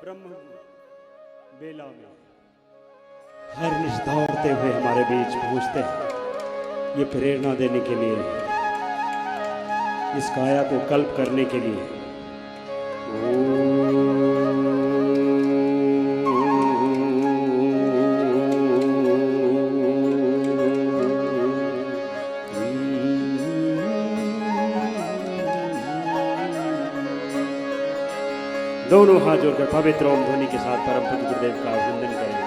ब्रह्म बेला में हर निश दौड़ते हुए हमारे बीच पहुंचते हैं, ये प्रेरणा देने के लिए, इस काया को कल्प करने के लिए। दोनों हाथ जोड़कर पवित्र ओम ध्वनि के साथ परम पूज्य गुरुदेव का अभिनंदन करेंगे।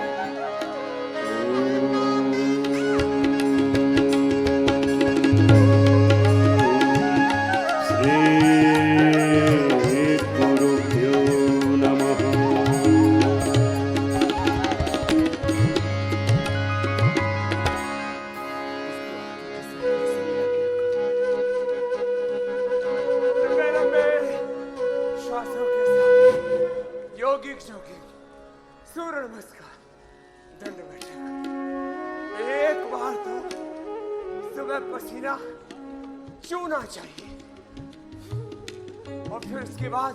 सूर्य नमस्कार, दंडवत। एक बार तो सुबह पसीना छूना चाहिए और फिर उसके बाद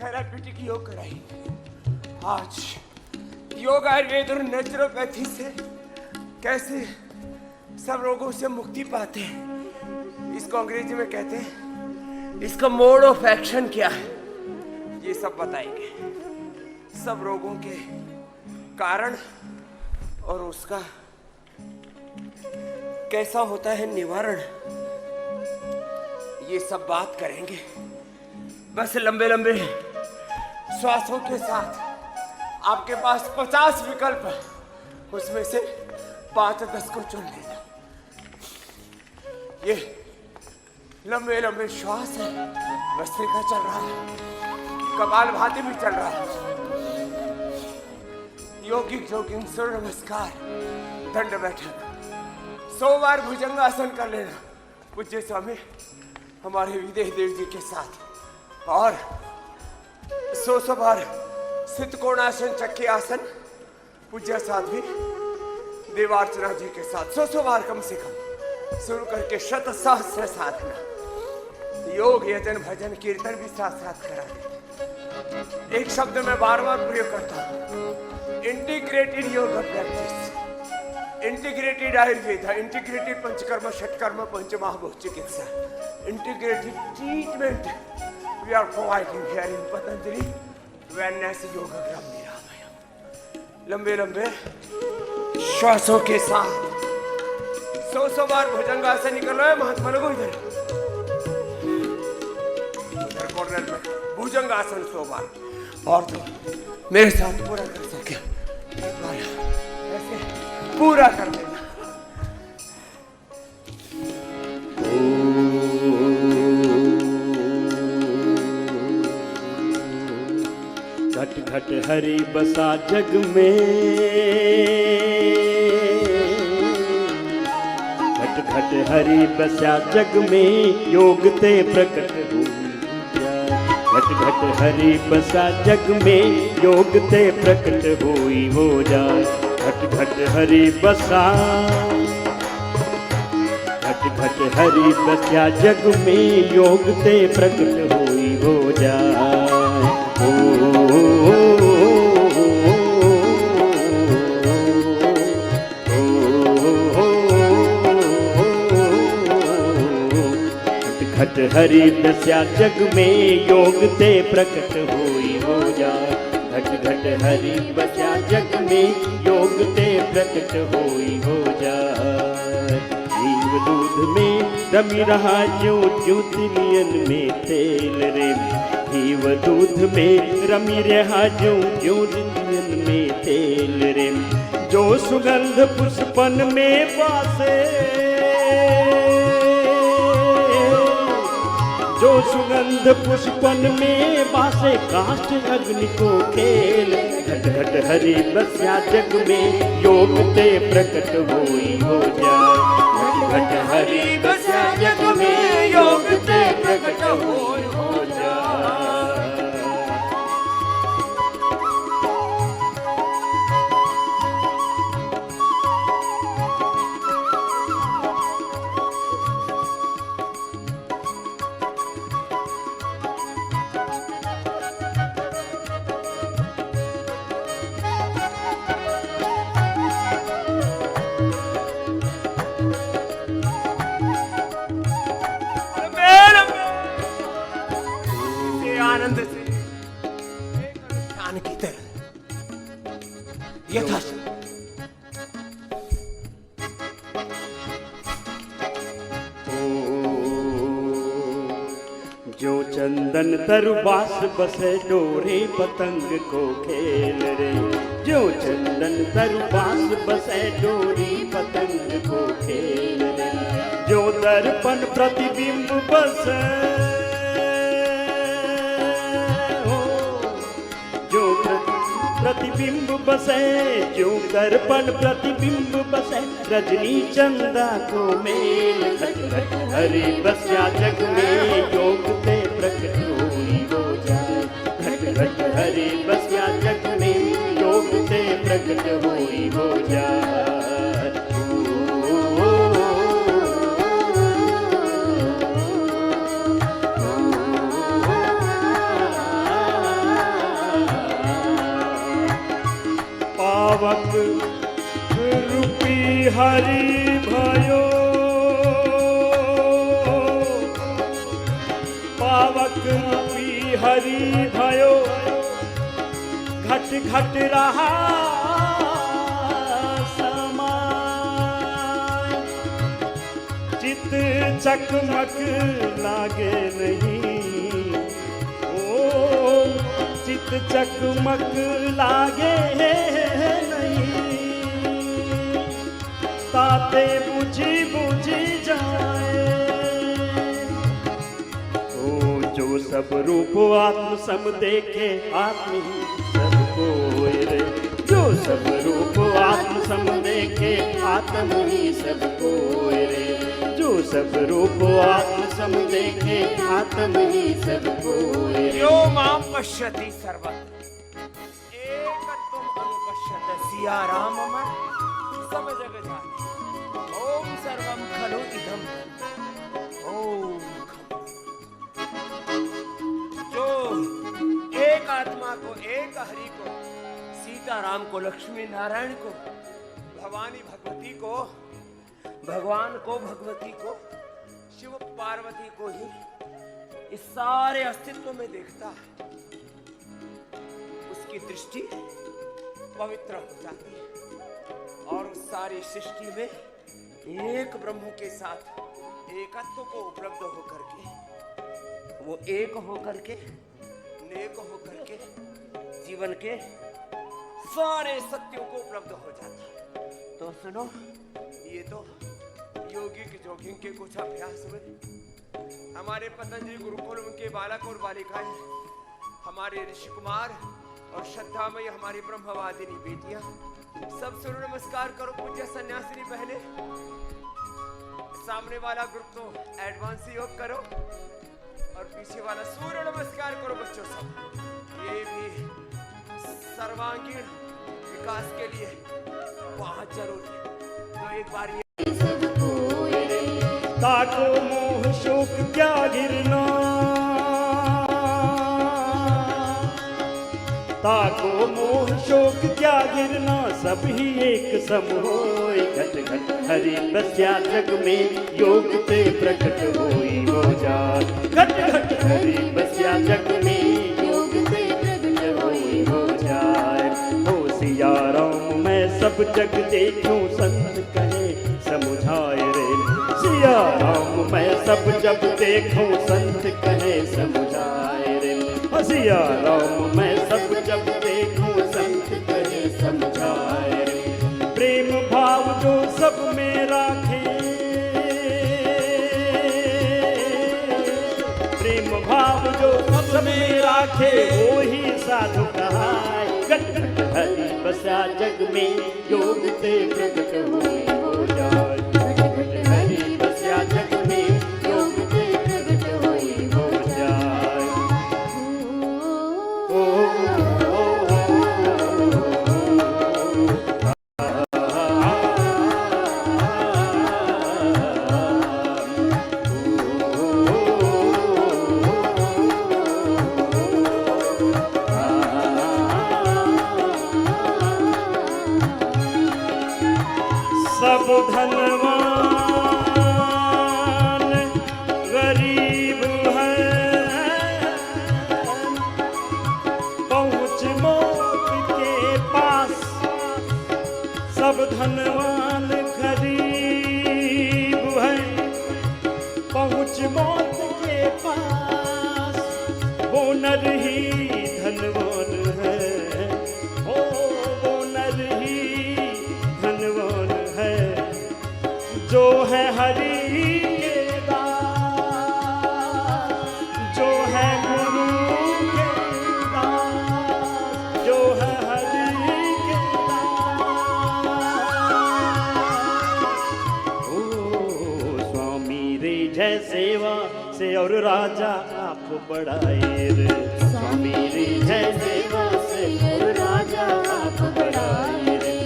थेराप्यूटिक योग कराएंगे। आज योग, आयुर्वेद और नेचुरोपैथी से कैसे सब रोगों से मुक्ति पाते हैं, इसको अंग्रेजी में कहते हैं, इसका मोड ऑफ एक्शन क्या है, ये सब बताएंगे। सब रोगों के कारण और उसका कैसा होता है निवारण, ये सब बात करेंगे। बस लंबे लंबे श्वासों के साथ आपके पास 50 विकल्प है, उसमें से 5-10 को चुन लेना। ये लंबे लंबे श्वास है, भस्त्रिका चल रहा है, कपालभाति भी चल रहा है, योगिक जोगिंग, सूर्य नमस्कार, दंड बैठक, 100 बार भुजंगासन कर लेना पूज्य स्वामी हमारे विदेह देव जी के साथ, और 100 बार सिद्धकोणासन, चक्की आसन पूज्य साध्वी देवार्चना जी के साथ 100 बार कम से कम शुरू करके शत सहस्र साधना, योग, यजन, भजन, कीर्तन भी साथ साथ करा देते। एक शब्द मैं बार बार प्रयोग करता हूँ, integrated yoga practice, integrated Ayurveda, integrated Panchakarma, Shatkarma, पंचमहाभूत चिकित्सा, integrated treatment we are providing here in Patanjali wellness yoga Gram. लंबे लंबे श्वासों के साथ 100 बार भुजंगासन निकल रहा है। महात्मा लोगों इधर कॉर्नर में भुजंगासन 100 बार, और तो मेरे साथ पूरा कर सके एक बार ऐसे पूरा कर देना। घट घट हरि बसा जग में, घट घट हरि बसा जग में, योग ते प्रकट हो। घट घट हरि बसा जग में, योग ते प्रकट होई हो जाए। घट घट हरि बसा, घट घट हरि बसा जग में, योग ते प्रकट होई हो जाए। घट हरि बसा जग में, योग ते प्रकट होई हो जाए। घट घट हरि बसा जग में, योग ते प्रकट होई हो जाए। जीव दूध में रमी रहा ज्यों ज्यों तिलियन में तेल रे, जीव दूध में रमी रहा ज्यों ज्यों तिलियन में तेल रे। जो सुगंध पुष्पन में बासे, जो सुगंध पुष्पन में बासे, काष्ठ अग्नि को खेल। घट घट हरि बसा जग में, योग ते प्रकट होई हो जाए। घट घट हरि बसा जग में, योग ते प्रकट होई हो जाए। की तरह यथा जो चंदन तरबास बसे डोरे पतंग को खेल रे, जो चंदन तरबास बसे डोरी पतंग को खेल रे, जो दर्पण प्रतिबिंब बसे जो प्रतिबिंब बसे, जो दर्पण प्रतिबिंब बसे, रजनी चंदा को मेल घट घट हरि बस्या जग में योग ते प्रकट होई हो जाए, घट घट हरि बस्या जग में योग ते प्रकट होई हो जाए। पावक रूपी हरि भयो, पावक रूपी हरि भयो, घट घट रहा समाय, चित चकमक लागे नहीं, ओ चित चकमक लागे नहीं, ताते बुझी बुझी जाए। ओ जो सब रूप आत्म सम देखे आत्म ही सब कोय रे, जो सब रूप आत्म सम देखे आत्म ही सब कोय रे, जो सब रूप आत्म सम देखे आत्म ही सब कोय रे। यो मां पश्यति सर्वत्र एकत्वम अनुपश्यत सिया राम मन सब जग जाने। ओम सर्वम खलु इदं ओम। जो एक आत्मा को, एक हरि को, सीताराम को, लक्ष्मी नारायण को, भवानी भगवती को, भगवान को, भगवती को, शिव पार्वती को ही इस सारे अस्तित्व में देखता है, उसकी दृष्टि पवित्र हो जाती है और उस सारी सृष्टि में एक ब्रह्म के साथ एकत्व को उपलब्ध होकर के, वो एक होकर के, नेक होकर के जीवन के सारे सत्यों को उपलब्ध हो जाता है। तो सुनो, ये तो योगिक जोगिंग के कुछ अभ्यास हुए। हमारे पतंजलि गुरुकुल उनके बालक और बालिकाएं, हमारे ऋषि कुमार और श्रद्धामयी हमारी ब्रह्मवादिनी बेटियां, सब सूर्य नमस्कार करो। पूज्य सन्यासिनी बहने, सामने वाला ग्रुप तो एडवांस योग करो और पीछे वाला सूर्य नमस्कार करो। बच्चों सब ये भी सर्वांगीण विकास के लिए बहुत जरूरी है। तो एक बार ये ताको मोह शोक क्या गिरना, ताको मोह शोक क्या गिरना, सब ही एक सम होय, घट घट हरि बस्या जग में योग ते प्रकट होई हो जाए, घट घट हरि बस्या जग में योग ते प्रकट होई हो जाए। हो सिया राम मैं सब जग देखूं, संत कहे समुझाए रे, सिया राम मैं सब जब देखूं, संत कहे समुझाए रे, सिया राम मैं सब जब देखूं, संत कहे समझाए रे। प्रेम भाव जो सब में राखे, प्रेम भाव जो सब में राखे, वो ही साधु कहाय, घट घट हरि बसा जग में योग ते प्रकट होई हो जाए, घट घट हरि बसा जग में योग ते प्रकट होई हो जाए। सब धनवान गरीब है, पहुँच मो धनवान गरीब है, पहुँच मौत के पास, वो नर ही धनवान है, वो नर ही धनवान है, जो है हरि के दास, जो है गुरु के दास, जो है हरि के दास। ओ स्वामी रे जय सेवा से और राजा आप बढ़ाए रे, स्वामी रे जय सेवा से और राजा आप बढ़ाए रे,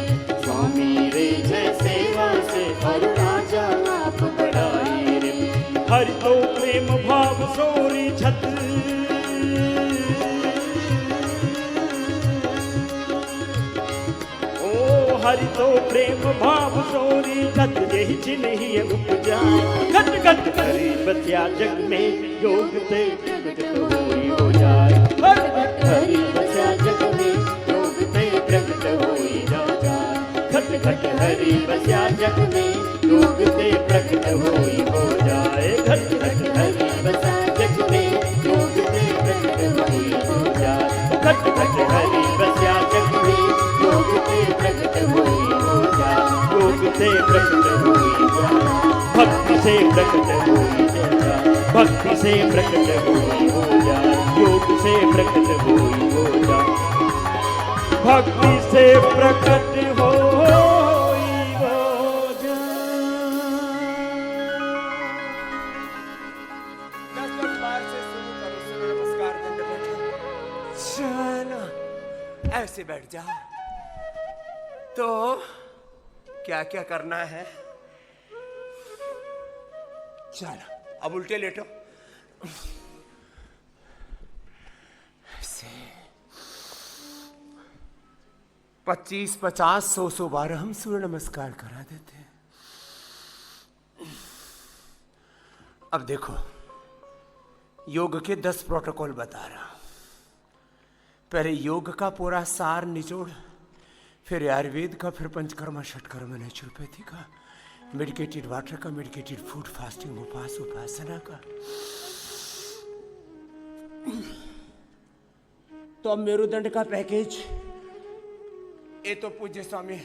स्वामी रे जय सेवा से और राजा आप बढ़ाए रे। हरि तो प्रेम भाव सोरी छत, ओ हरि तो प्रेम भाव सोरी छत, यही चिन्ह उपजा, घट घट हरि बसिया जग में योग ते प्रगट होई हो जाए, हरि बसिया जग में योग ते प्रगट होई हो जाए, घट घट हरि बसिया जग में योग ते प्रगट होई हो जाए, घट घट हरि बसिया जग में योग ते प्रगट होई हो जाए, घट घट हरि बसिया जग में योग ते प्रगट होई हो जाए, योग ते प्रगट होई जाए, भक्ति से प्रकट होई जाए, भक्ति से प्रकट होई हो जाए, योग से प्रकट होई हो जाए, भक्ति से प्रकट होई हो दस बार से शुरू करो सूर्य नमस्कार दंडवत। चलो ऐसे बैठ जाओ। तो क्या क्या करना है? चलो अब उल्टे लेटो। ऐसे 25, 50, 100 बार हम सूर्य नमस्कार करा देते हैं। अब देखो योग के 10 प्रोटोकॉल बता रहा हूं। पहले योग का पूरा सार निचोड़, फिर आयुर्वेद का, फिर पंचकर्मा, षटकर्मा, नेचुरोपैथी का, मेडिकेटेड वाटर का, मेडिकेटेड फूड, फास्टिंग, उपवास, उपासना का। तो अब मेरुदंड का पैकेज, ये तो पूज्य स्वामी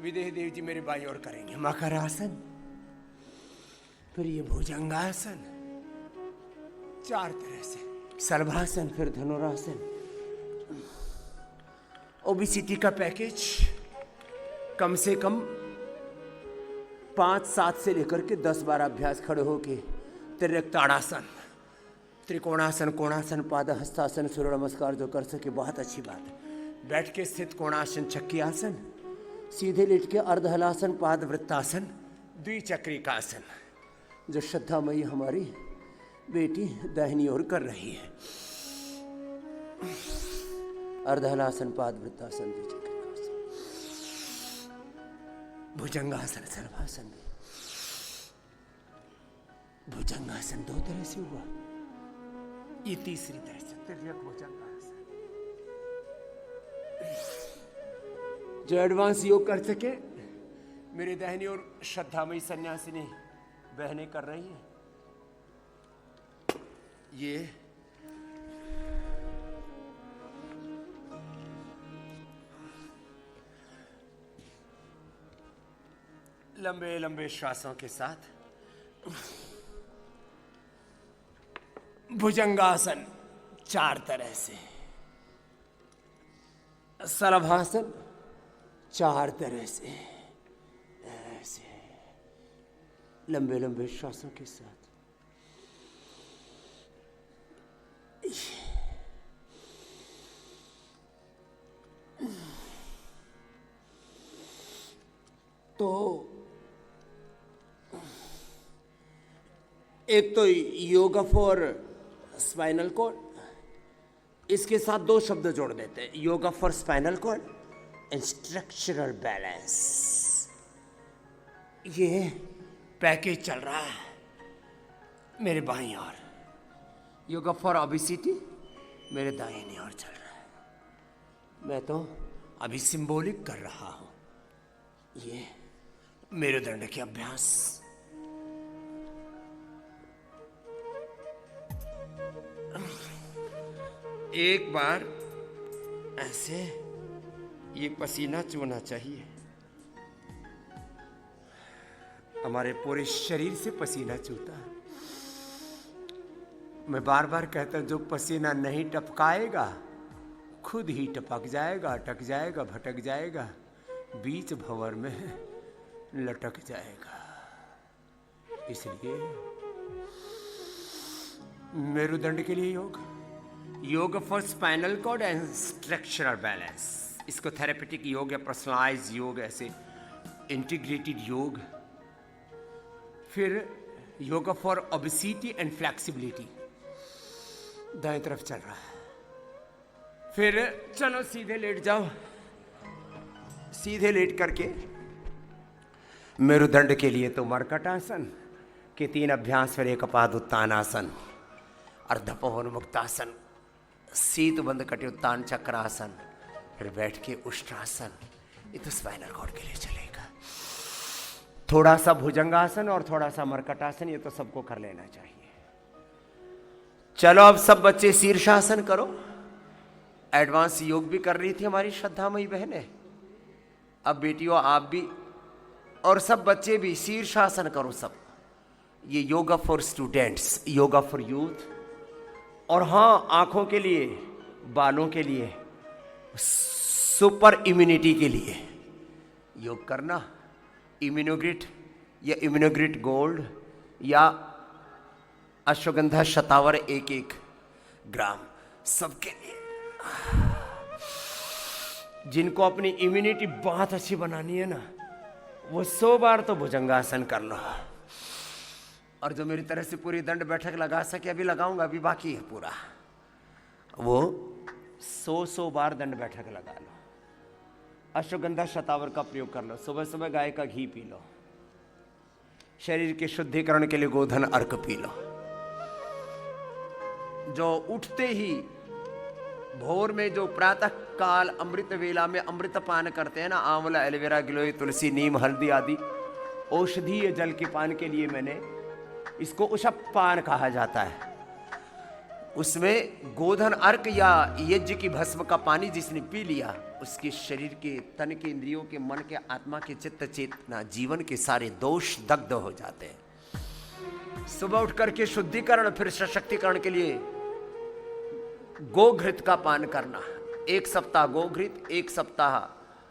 विदेह देव जी मेरे बाई और करेंगे। मकर आसन, फिर ये भुजंगासन 4 तरह से, सर्वासन, फिर धनुरासन। ओबेसिटी का पैकेज कम से कम 5, 7 से लेकर के 10 बार अभ्यास खड़े होके। त्रिकोणासन, त्रिकोणासन, कोणासन, पाद हस्तासन, सूर्य नमस्कार जो कर सके बहुत अच्छी बात है। बैठ के स्थित कोणासन, चक्की आसन, सीधे लेट के अर्धहलासन, पाद वृत्तासन, द्विचक्री का आसन जो श्रद्धामयी हमारी बेटी दाहिनी ओर कर रही है। अर्धहलासन, पाद वृत्तासन, द्विचक्री का आसन, भुजंगासन, सर्वासन। भुजंगासन 2 तरह से हुआ, ये तीसरी तरह से तिर्यक भुजंगासन। जो एडवांस योग कर सके, मेरे दाहिनी ओर श्रद्धामयी सन्यासिनी बहनें कर रही हैं। ये लंबे लंबे श्वासों के साथ भुजंगासन 4 तरह से, सरभासन 4 तरह से, ऐसे लंबे लंबे श्वासों के साथ। तो एक तो योगा फॉर स्पाइनल कॉर्ड, इसके साथ 2 शब्द जोड़ देते हैं, yoga for spinal cord and structural balance. ये पैकेज चल रहा है मेरे बाईं ओर। योगा फॉर ओबेसिटी मेरे दाहिनी ओर चल रहा है। मैं तो अभी सिंबॉलिक कर रहा हूं। ये मेरुदंड के अभ्यास। एक बार ऐसे ये पसीना चूना चाहिए, हमारे पूरे शरीर से पसीना चूता है। मैं बार बार कहता हूं, जो पसीना नहीं टपकाएगा खुद ही टपक जाएगा, अटक जाएगा, भटक जाएगा, बीच भंवर में लटक जाएगा। इसलिए मेरुदंड के लिए योग for spinal cord and structural balance. इसको थेरेपेटिक योग या पर्सनलाइज योग, ऐसे इंटीग्रेटेड योग। फिर yoga for obesity and flexibility, दाएं तरफ चल रहा है। फिर चलो सीधे लेट जाओ, सीधे लेट करके मेरुदंड के लिए तो मरकट आसन के 3 अभ्यास, फिर एक अपाद आसन, अर्धपवन मुक्तासन, शीत बंद कटे उत्तान चक्रासन, फिर बैठ के उष्ट्रासन। ये तो स्पाइनल कॉर्ड के लिए चलेगा। थोड़ा सा भुजंगासन और थोड़ा सा मरकटासन, ये तो सबको कर लेना चाहिए। चलो अब सब बच्चे शीर्षासन करो। एडवांस योग भी कर रही थी हमारी श्रद्धामयी बहनें, अब बेटियों आप भी और सब बच्चे भी शीर्षासन करो सब। ये yoga for students, yoga for youth. और हाँ, आंखों के लिए, बालों के लिए, सुपर इम्यूनिटी के लिए योग करना। इम्यूनोग्रिट या इम्यूनोग्रिट गोल्ड या अश्वगंधा शतावर 1-1 ग्राम सबके लिए। जिनको अपनी इम्यूनिटी बहुत अच्छी बनानी है ना, वो 100 बार तो भुजंगासन कर लो। और जो मेरी तरह से पूरी दंड बैठक लगा सके, अभी लगाऊंगा, अभी बाकी है पूरा, वो 100 बार दंड बैठक लगा लो। अश्वगंधा शतावर का प्रयोग कर लो। सुबह सुबह गाय का घी पी लो। शरीर के शुद्धिकरण के लिए गोधन अर्क पी लो। जो उठते ही भोर में जो प्रातः काल अमृत वेला में अमृत पान करते हैं ना, आंवला, एलोवेरा, गिलोय, तुलसी, नीम, हल्दी आदि औषधीय जल के पान के लिए मैंने इसको उषपान कहा जाता है। उसमें गोधन अर्क या यज्ञ की भस्म का पानी जिसने पी लिया, उसके शरीर के, तन के, इंद्रियों के, मन के, आत्मा के, चित्त चेतना, जीवन के सारे दोष दग्ध हो जाते हैं। सुबह उठ करके शुद्धिकरण, फिर सशक्तिकरण के लिए गोघृत का पान करना। 1 सप्ताह गोघृत, 1 सप्ताह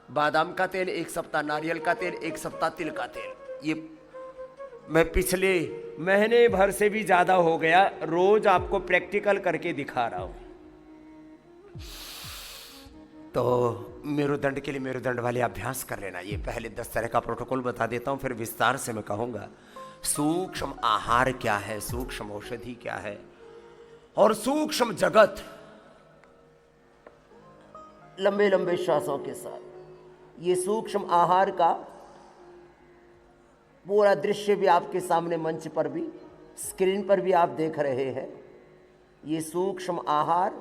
बादाम का तेल, 1 सप्ताह नारियल का तेल, 1 सप्ताह तिल का तेल। ये मैं पिछले महीने भर से भी ज्यादा हो गया रोज आपको प्रैक्टिकल करके दिखा रहा हूं। तो मेरुदंड के लिए मेरुदंड वाले अभ्यास कर लेना। ये पहले 10 तरह का प्रोटोकॉल बता देता हूं, फिर विस्तार से मैं कहूंगा सूक्ष्म आहार क्या है, सूक्ष्म औषधि क्या है और सूक्ष्म जगत। लंबे लंबे श्वासों के साथ ये सूक्ष्म आहार का पूरा दृश्य भी आपके सामने, मंच पर भी, स्क्रीन पर भी आप देख रहे हैं। ये सूक्ष्म आहार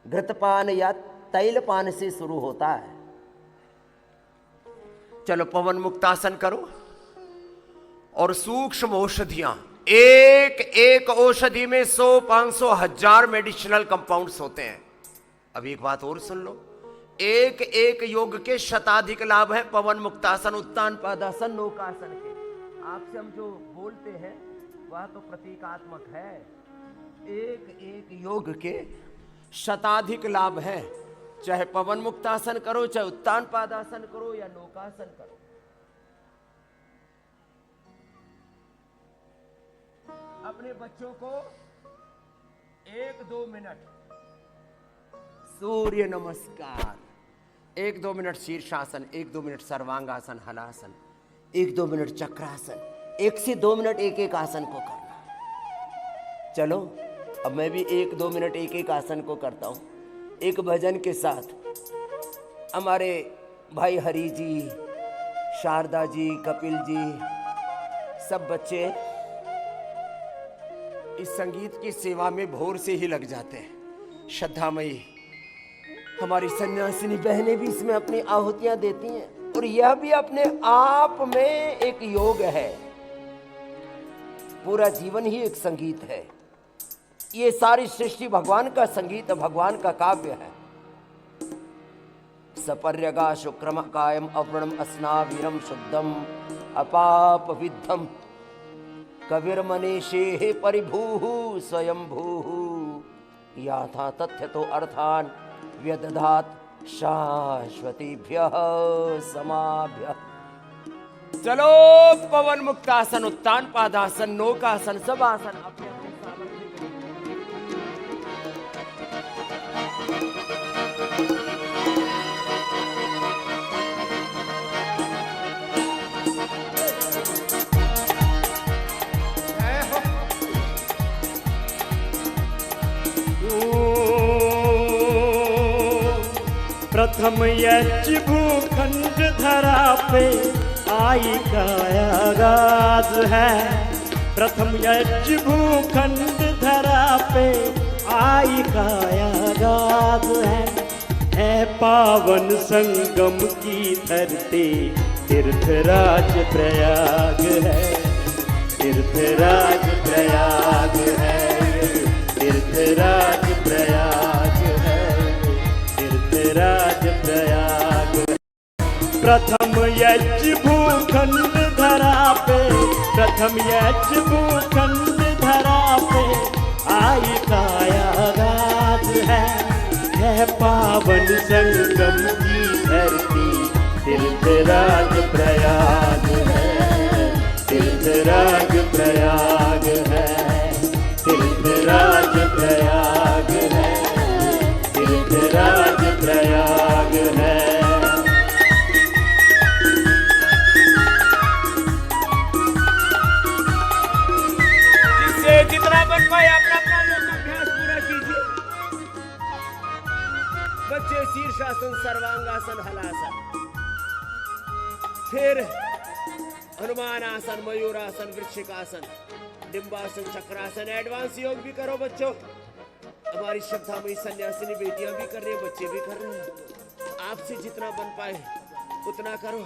घृतपान या तैलपान से शुरू होता है। चलो पवन मुक्तासन करो। और सूक्ष्म औषधियां, एक एक औषधि में 100, 500, 1000 मेडिसिनल कंपाउंड्स होते हैं। अब एक बात और सुन लो, एक एक योग के शताधिक लाभ है। पवन मुक्तासन, उत्तान पादासन, नौकासन के। आपसे हम जो बोलते हैं वह तो प्रतीकात्मक है। एक एक योग के शताधिक लाभ है। चाहे पवन मुक्तासन करो, चाहे उत्तान पादासन करो या नौकासन करो। अपने बच्चों को 1-2 मिनट सूर्य नमस्कार, 1-2 मिनट शीर्षासन, 1-2 मिनट सर्वांगासन, हलासन, 1-2 मिनट चक्रासन, 1 से 2 मिनट एक एक आसन को करना। चलो अब मैं भी 1-2 मिनट एक एक आसन को करता हूँ, एक भजन के साथ। हमारे भाई हरि जी, शारदा जी, कपिल जी, सब बच्चे इस संगीत की सेवा में भोर से ही लग जाते हैं। श्रद्धामयी हमारी सन्यासिनी बहनें भी इसमें अपनी आहुतियां देती हैं और यह भी अपने आप में एक योग है। पूरा जीवन ही एक संगीत है। ये सारी सृष्टि भगवान का संगीत, भगवान का काव्य है। सपर्यगा शुक्रम कायम अवृणम अस्नावीरम शुद्धम अपाप विद्धम कविर्मनीषे परिभूः स्वयंभूः याथा तथ्य तो अर्थान व्यदधात शाश्वतीभ्यः समाभ्यः। चलो पवन मुक्तासन, उत्तान पादासन, नौकासन, सब आसन अपने अपने सामर्थ्य प्रथम यज्ञ भूखंड धरा पे आई का आगाज है। प्रथम यज्ञ भूखंड धरा पे आई का आगाज है पावन संगम की धरती तीर्थराज प्रयाग है। तीर्थराज प्रयाग है, तीर्थराज प्रयाग है, तीर्थराज प्रयाग। प्रथम यज्ञ भूखंड धरा पे, प्रथम यज्ञ भूखंड धरा पे आई का आगाज है पावन संगम की धरती तीर्थराज प्रयाग है। तीर्थराज प्रयाग है, तीर्थराज प्रयाग है, तीर्थराज प्रयाग है। जितना बन पाए अपना अपना योगाभ्यास पूरा कीजिए। बच्चे शीर्षासन, सर्वांगासन, हलासन, फिर हनुमान आसन, मयूरासन, वृश्चिकासन, डिंबासन, चक्रासन। एडवांस योग भी करो बच्चों। हमारी श्रद्धामयी सन्यासिनी बेटियां भी कर रही है, बच्चे भी कर रहे हैं। आपसे जितना बन पाए उतना करो।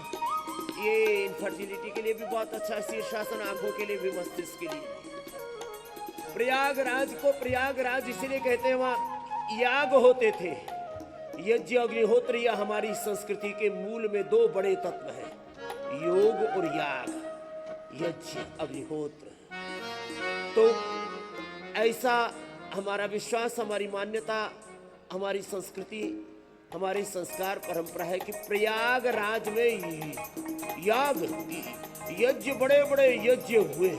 ये इनफर्टिलिटी के लिए भी बहुत अच्छा है शीर्षासन, आंखों के लिए भी, मस्तिष्क के लिए। प्रयागराज को प्रयागराज इसलिए कहते हैं, वहां याग होते थे। यज्ञ अग्निहोत्र या हमारी संस्कृति के मूल में दो बड़े तत्व हैं, योग और याग। यज्ञ अग्निहोत्र, तो ऐसा हमारा विश्वास, हमारी मान्यता, हमारी संस्कृति, हमारी संस्कार परंपरा है कि प्रयागराज में याग, यज्ञ, बड़े बड़े यज्ञ हुए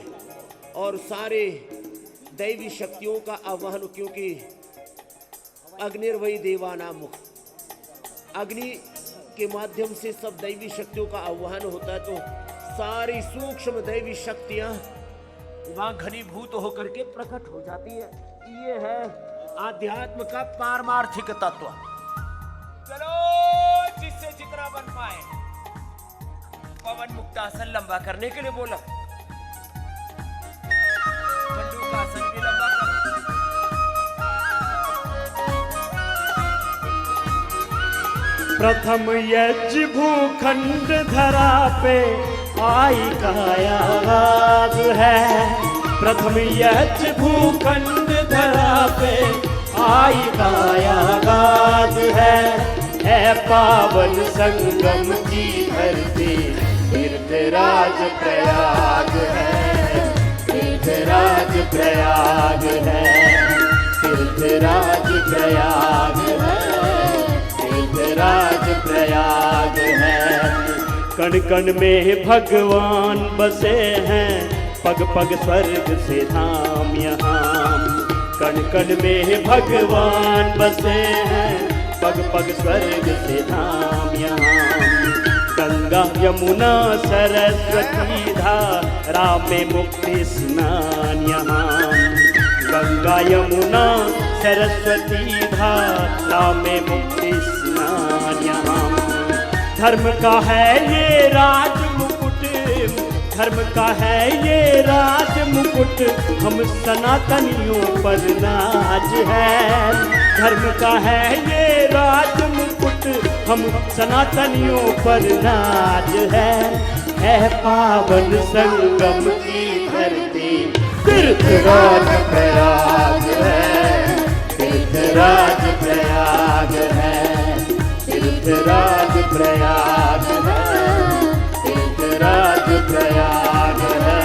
और सारे दैवी शक्तियों का आह्वान, क्योंकि अग्निर्वै देवानामुख, अग्नि के माध्यम से सब दैवी शक्तियों का आह्वान होता है। तो सारी सूक्ष्म दैवी शक्तियां वहां घनीभूत होकर के प्रकट हो जाती है। ये है आध्यात्म का पारमार्थिक तत्व। चलो जिससे जितना बन पाए। पवन मुक्तासन लंबा करने के लिए बोला, मंडूकासन भी लंबा करो। प्रथम यज्ञ भूखंड धरा पे आई का आगाज है। प्रथम यज्ञ भूखंड धरा पे आई का आगाज है पावन संगम की धरती तीर्थराज प्रयाग है। तीर्थराज प्रयाग है, तीर्थराज प्रयाग है, तीर्थराज प्रयाग है। कण कण में भगवान बसे हैं, पग पग स्वर्ग से धाम यहाँ। कण कण में भगवान बसे हैं, पग पग स्वर्ग से धाम यहाँ। गंगा यमुना सरस्वती धारा में मुक्ति स्नान यहाँ। गंगा यमुना सरस्वती धारा में मुक्ति स्नान यहाँ। धर्म का है ये राज मुकुट, धर्म का है ये राज मुकुट, हम सनातनियों पर नाज है। धर्म का है ये राज मुकुट, हम सनातनियों पर नाज है पावन संगम की धरती, तीर्थराज प्रयाग है, तीर्थराज प्रयाग है, तीर्थराज प्रयाग है, तीर्थराज प्रयाग है।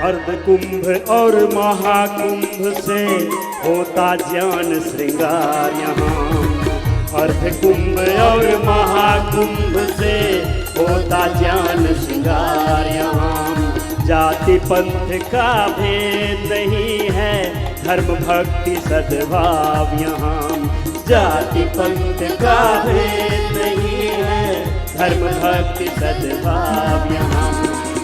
अर्ध कुंभ और महाकुंभ से होता ज्ञान श्रृंगार यहाँ, अर्ध कुंभ और महाकुंभ से होता ज्ञान श्रृंगार यहाँ। जाति पंथ का भेद नहीं है, धर्म भक्ति सद्भाव यहाँ, जाति पंथ का भेद नहीं है, धर्म भक्ति सद्भाव यहाँ।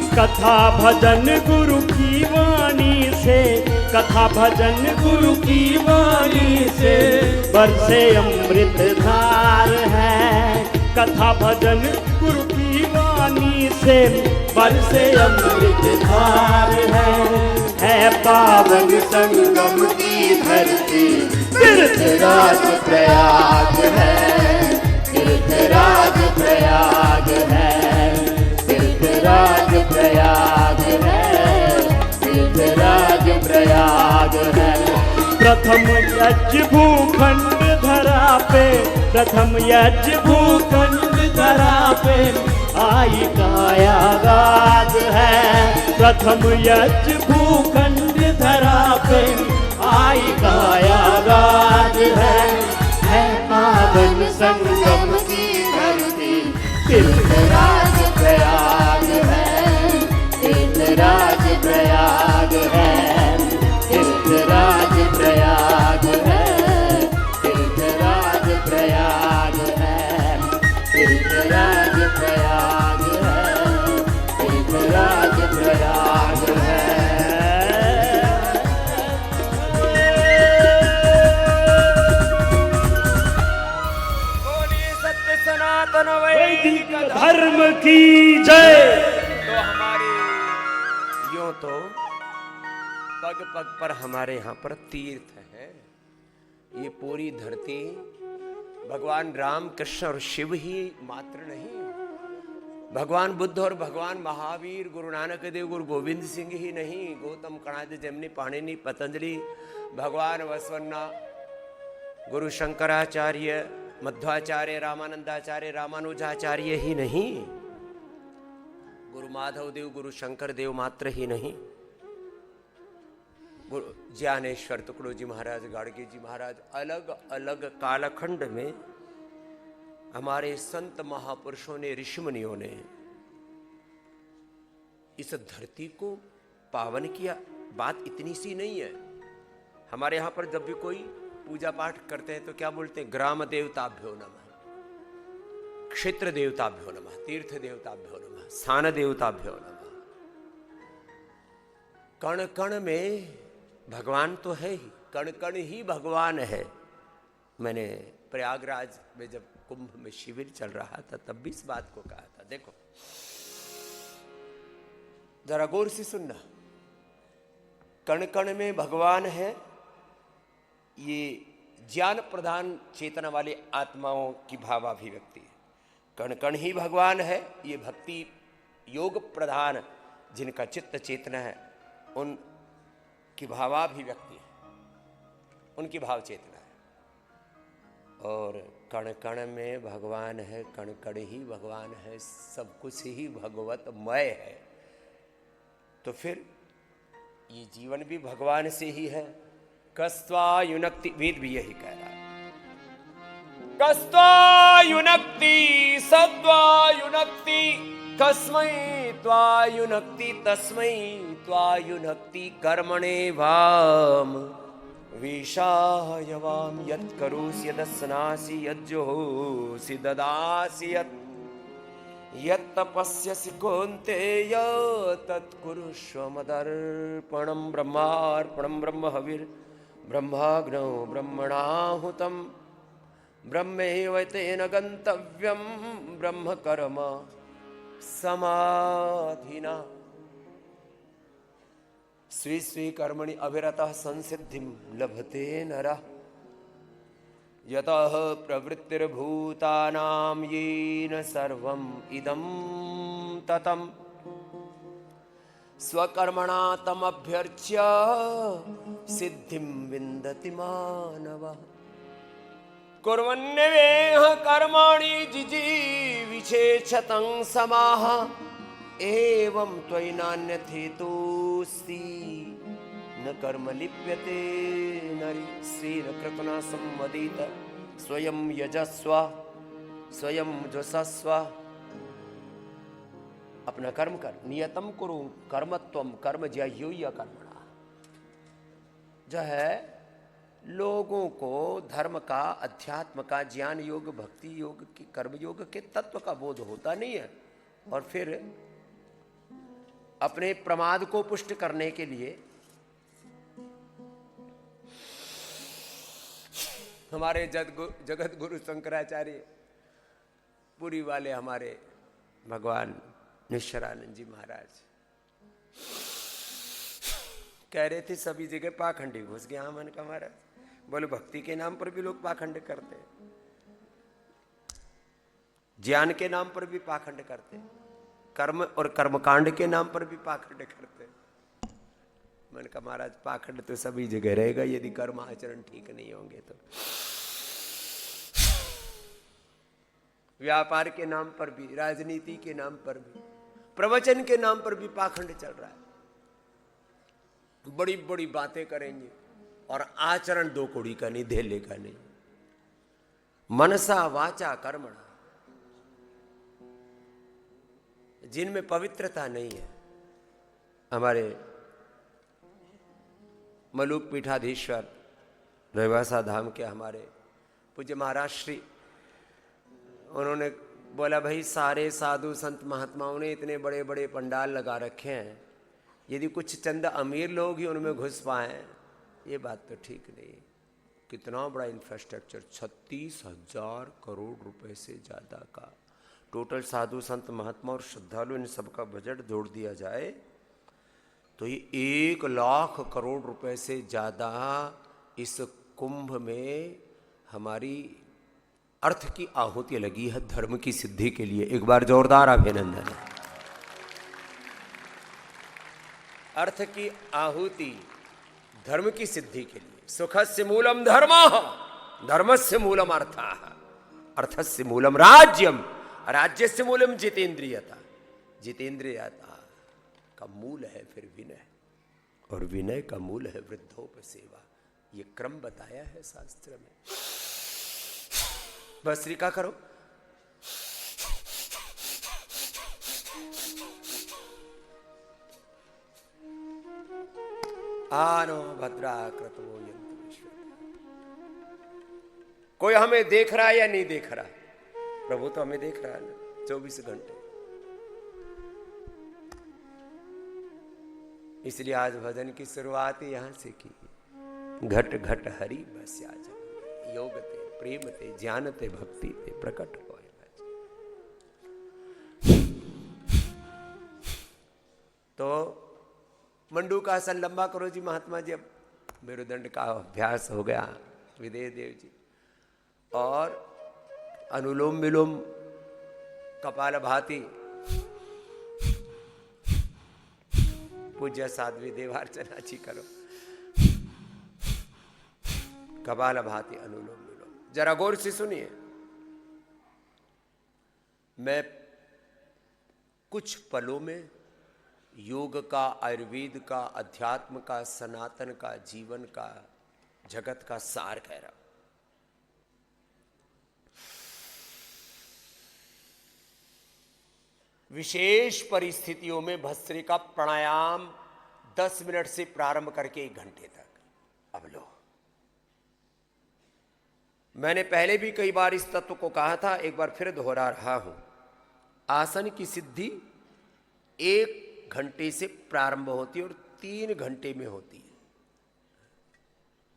कथा भजन गुरु की वाणी से, कथा भजन गुरु की वाणी से बरसे अमृत धार है, कथा भजन गुरु की वाणी से बरसे अमृत धार है पावन संगम की धरती, तीर्थराज प्रयाग है, तीर्थराज प्रयाग है, तीर्थराज प्रयाग है, तीर्थराज प्रयाग है। प्रथम यज्ञ भूखंड धरा पे, प्रथम यज्ञ भूखंड धरा पे आई कायागाद है, प्रथम यज्ञ भूखंड धरा पे आई कायागाद है पावन संगम की धरती, तीर्थराज प्रयाग है, तीर्थराज प्रयाग है, तीर्थराज प्रयाग है, तीर्थराज प्रयाग है, तीर्थराज प्रयाग है, तीर्थराज प्रयाग है। बोलिए सत्य सनातन वैदिक धर्म की जय। तो हमारे यूं तो पग पग पर हमारे यहाँ पर तीर्थ है। ये पूरी धरती भगवान राम कृष्ण और शिव ही मात्र नहीं, भगवान बुद्ध और भगवान महावीर, गुरु नानक देव, गुरु गोविंद सिंह ही नहीं, गौतम कणाद, जमनी, पाणिनि, पतंजलि, भगवान वसवन्ना, गुरु शंकराचार्य, मध्वाचार्य, रामानंदाचार्य, रामानुजाचार्य ही नहीं, गुरु माधव देव, गुरु शंकर देव मात्र ही नहीं, गुरु ज्ञानेश्वर टुकड़ो जी महाराज, गाड़गे जी महाराज, अलग अलग कालखंड में हमारे संत महापुरुषों ने, ऋषिमुनियों ने इस धरती को पावन किया। बात इतनी सी नहीं है। हमारे यहाँ पर जब भी कोई पूजा पाठ करते हैं तो क्या बोलते हैं? ग्राम देवताभ्यो नमः, क्षेत्र देवताभ्यो नमः, तीर्थ देवताभ्यो नमः, स्थान देवताभ्यो नमः। कण कण में भगवान तो है ही, कण कण ही भगवान है। मैंने प्रयागराज में जब कुंभ में शिविर चल रहा था तब भी इस बात को कहा था। देखो जरा गौर से सुनना, कण कण में भगवान है। ये ज्ञान प्रधान चेतना वाले आत्माओं की भावाभिव्यक्ति है। कण कण ही भगवान है। ये भक्ति योग प्रधान जिनका चित्त चेतना है उनकी भावाभिव्यक्ति है, उनकी भाव चेतना है। और कण कण में भगवान है, कण कण ही भगवान है, सब कुछ ही भगवतमय है। तो फिर ये जीवन भी भगवान से ही है। कस्त्वा युनक्ति, वेद भी यही कह रहा है। कस्त्वा युनक्ति सद्वा युनक्ति, कस्मै त्वा युनक्ति तस्मै त्वा युनक्ति कर्मणे वाम विशाय वाम यत् करोसि यदस्नासि यज्जोहोसि ददासि यत् यत्तपस्यसि कौन्तेय तत्कुरुष्व मदर्पणं ब्रह्मार्पणं ब्रह्महविर्ब्रह्माग्नौ ब्रह्मणाहुतं ब्रह्मैव तेन गन्तव्यं ब्रह्मकर्म समाधिना स्वी स्वी कर्मणि अविरतः संसिद्धिं लभते नरः यतः प्रवृत्तिर्भूतानां येन सर्वम् इदं ततं स्वकर्मणा तमभ्यर्च्य सिद्धिं विन्दति मानवः कुर्वन्नेवेह कर्माणि जिजीविषेच्छतं समाः एवं त्वयि नान्यथेतोऽस्ति न कर्म लिप्यते नरि श्रीर कृतना संवदित स्वयं यजस्व स्वयं जुषस्व। अपना कर्म कर, नियतम कुरु कर्मत्वम कर्म ज्याह्यो या कर्मणा। जो है लोगों को धर्म का, अध्यात्म का, ज्ञान योग, भक्ति योग की, कर्म योग के तत्व का बोध होता नहीं है और फिर अपने प्रमाद को पुष्ट करने के लिए हमारे जगत गुरु शंकराचार्य पुरी वाले हमारे भगवान निश्चरानंद जी महाराज कह रहे थे सभी जगह पाखंडी घुस गया। मन का महाराज बोले भक्ति के नाम पर भी लोग पाखंड करते, ज्ञान के नाम पर भी पाखंड करते, कर्म और कर्मकांड के नाम पर भी पाखंड करते। मन का महाराज पाखंड तो सभी जगह रहेगा यदि कर्म आचरण ठीक नहीं होंगे तो। व्यापार के नाम पर भी, राजनीति के नाम पर भी, प्रवचन के नाम पर भी पाखंड चल रहा है। बड़ी बड़ी बातें करेंगे और आचरण दो कोड़ी का नहीं, धेले का नहीं। मनसा वाचा कर्मणा, जिनमें पवित्रता नहीं है। हमारे मलुक पीठाधीश्वर रविवासा धाम के हमारे पूज्य महाराज श्री, उन्होंने बोला भाई सारे साधु संत महात्माओं ने इतने बड़े बड़े पंडाल लगा रखे हैं, यदि कुछ चंद अमीर लोग ही उनमें घुस पाए ये बात तो ठीक नहीं। कितना बड़ा इंफ्रास्ट्रक्चर, 36,000 करोड़ रुपए से ज़्यादा का टोटल साधु संत महात्मा और श्रद्धालु इन सबका बजट जोड़ दिया जाए तो ये 1 लाख करोड़ रुपए से ज़्यादा इस कुंभ में हमारी अर्थ की आहुति लगी है धर्म की सिद्धि के लिए। एक बार जोरदार अभिनंदन। अर्थ की आहुति धर्म की सिद्धि के लिए। सुखस्य मूलम धर्मः, धर्मस्य मूलम अर्थः, अर्थस्य मूलम राज्यम, राज्यस्य मूलम जितेंद्रियता, जितेंद्रियता का मूल है फिर विनय, और विनय का मूल है वृद्धोपसेवा। ये क्रम बताया है शास्त्र में। भस्त्रिका करो। आनो भद्रा क्रतवो यन्तु विश्व। कोई हमें देख रहा है या नहीं देख रहा? प्रभु तो हमें देख रहा है ना 24 घंटे। इसलिए आज भजन की शुरुआत यहां से की। घट घट हरि बस्या जग, योग ते प्रेम ते ज्ञान ते भक्ति ते प्रकट होए। तो मंडू का आसन लंबा करो जी महात्मा जी। अब मेरुदंड का अभ्यास हो गया विदेह देव जी, और अनुलोम विलोम कपाल भाती पूज्य साध्वी देवार्चना जी करो। कपाल भाती अनुलोम विलोम जरा गौर से सुनिए। मैं कुछ पलों में योग का, आयुर्वेद का, अध्यात्म का, सनातन का, जीवन का, जगत का सार कह रहा हूं। विशेष परिस्थितियों में भस्त्रिका प्राणायाम 10 मिनट से प्रारंभ करके 1 घंटे तक। अब लो, मैंने पहले भी कई बार इस तत्व को कहा था, एक बार फिर दोहरा रहा हूं। आसन की सिद्धि 1 घंटे से प्रारंभ होती है और 3 घंटे में होती है।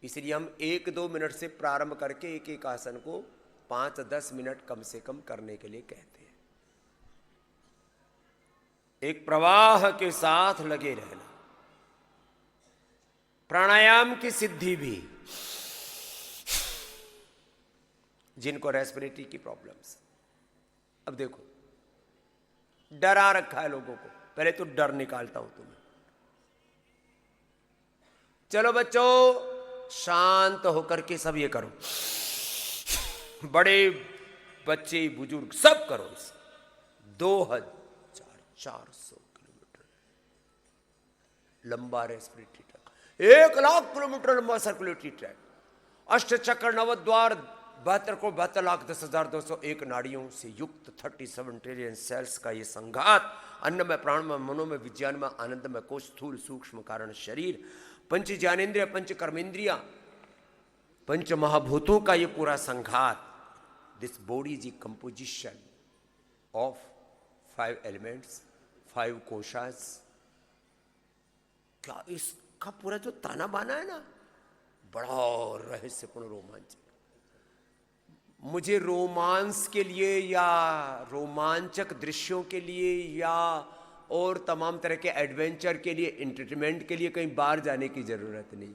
इसलिए हम 1-2 मिनट से प्रारंभ करके एक एक आसन को 5-10 मिनट कम से कम करने के लिए कहते हैं। एक प्रवाह के साथ लगे रहना। प्राणायाम की सिद्धि भी, जिनको रेस्पिरेटरी की प्रॉब्लम्स, अब देखो डरा रखा है लोगों को, पहले तो डर निकालता हूं तुम्हें। चलो बच्चों शांत होकर के सब ये करो, बड़े बच्चे बुजुर्ग सब करो इसे। 2400 किलोमीटर लंबा रेस्पिरेटरी ट्रैक, 1,00,000 किलोमीटर लंबा सर्कुलेटरी ट्रैक, अष्ट चक्र नवद्वार 72,10,10,201 नाड़ियों से युक्त 37 ट्रिलियन सेल्स का ये संघात, अन्नमय प्राणमय मनोमय विज्ञानमय आनंदमय कोश स्थूल सूक्ष्म कारण शरीर, पंच ज्ञानेन्द्रिय पंच कर्मेंद्रिया पंच महाभूतों का ये पूरा संघात, this body is a composition of 5 elements, 5 कोशास। क्या इसका पूरा जो ताना बाना है ना, बड़ा रहस्यपूर्ण रोमांचक। मुझे रोमांस के लिए या रोमांचक दृश्यों के लिए या और तमाम तरह के एडवेंचर के लिए, एंटरटेनमेंट के लिए कहीं बाहर जाने की जरूरत नहीं।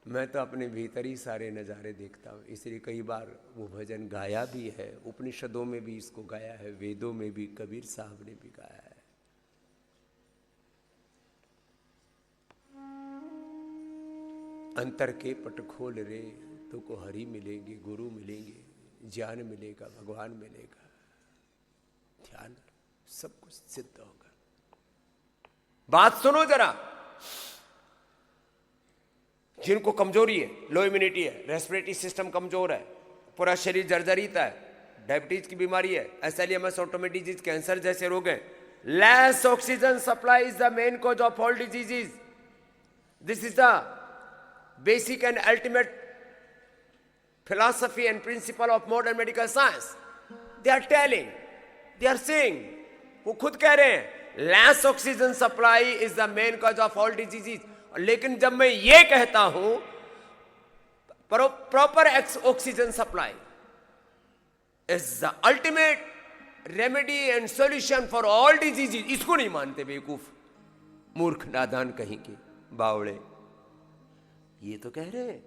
मैं तो अपने भीतर ही सारे नज़ारे देखता हूँ। इसलिए कई बार वो भजन गाया भी है, उपनिषदों में भी इसको गाया है, वेदों में भी कबीर साहब ने भी गाया है। अंतर के पट खोल रे, तो को हरि मिलेंगे, गुरु मिलेंगे, ज्ञान मिलेगा, भगवान मिलेगा, ध्यान, सब कुछ सिद्ध होगा। बात सुनो जरा, जिनको कमजोरी है, लो इम्यूनिटी है, रेस्पिरेटरी सिस्टम कमजोर है, पूरा शरीर जर्जरित है, डायबिटीज की बीमारी है, एसएलईएमएस, ऑटोमेटिक डिजीज, कैंसर जैसे रोग हैं, less oxygen supply is the main cause of all diseases. This is the basic and ultimate philosophy and principle of modern medical science. They are telling, they are saying, वो खुद कह रहे हैं less oxygen supply is the main cause of all diseases. लेकिन जब मैं ये कहता हूं proper oxygen supply is the ultimate remedy and solution for all diseases, इसको नहीं मानते बेवकूफ, मूर्ख नादान कहीं के बावड़े। ये तो कह रहे हैं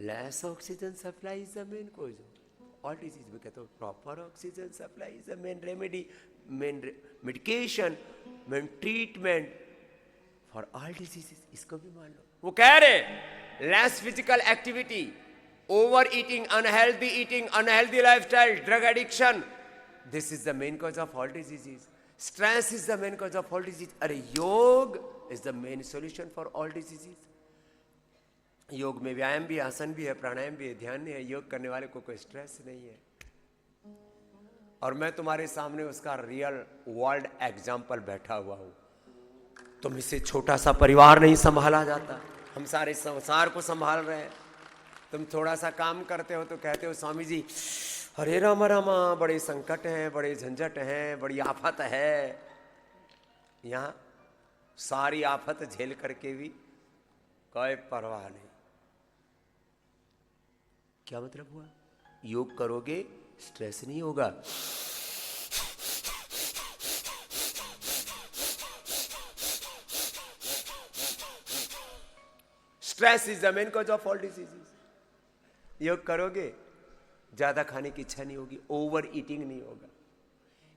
less oxygen supply is the main cause all disease। में कहते हो proper oxygen supply is the main remedy, main medication, main treatment for all diseases। इसको भी मान लो। वो कह रहे less physical activity, overeating, unhealthy eating, unhealthy lifestyle, drug addiction, this is the main cause of all diseases। stress is the main cause of all disease। अरे योग is the main solution for all diseases। योग में व्यायाम भी, आसन भी है, प्राणायाम भी है, ध्यान नहीं है। योग करने वाले को कोई स्ट्रेस नहीं है। और मैं तुम्हारे सामने उसका रियल वर्ल्ड एग्जाम्पल बैठा हुआ हूं। तुम इससे छोटा सा परिवार नहीं संभाला जाता, हम सारे संसार को संभाल रहे हैं। तुम थोड़ा सा काम करते हो तो कहते हो स्वामी जी हरे रामा रामा, बड़े संकट हैं, बड़े झंझट हैं, बड़ी आफत है। यहाँ सारी आफत झेल करके भी कोई परवाह नहीं। क्या मतलब हुआ? योग करोगे स्ट्रेस नहीं होगा। Stress is the main cause of all diseases. योग करोगे ज्यादा खाने की इच्छा नहीं होगी, ओवर ईटिंग नहीं होगा,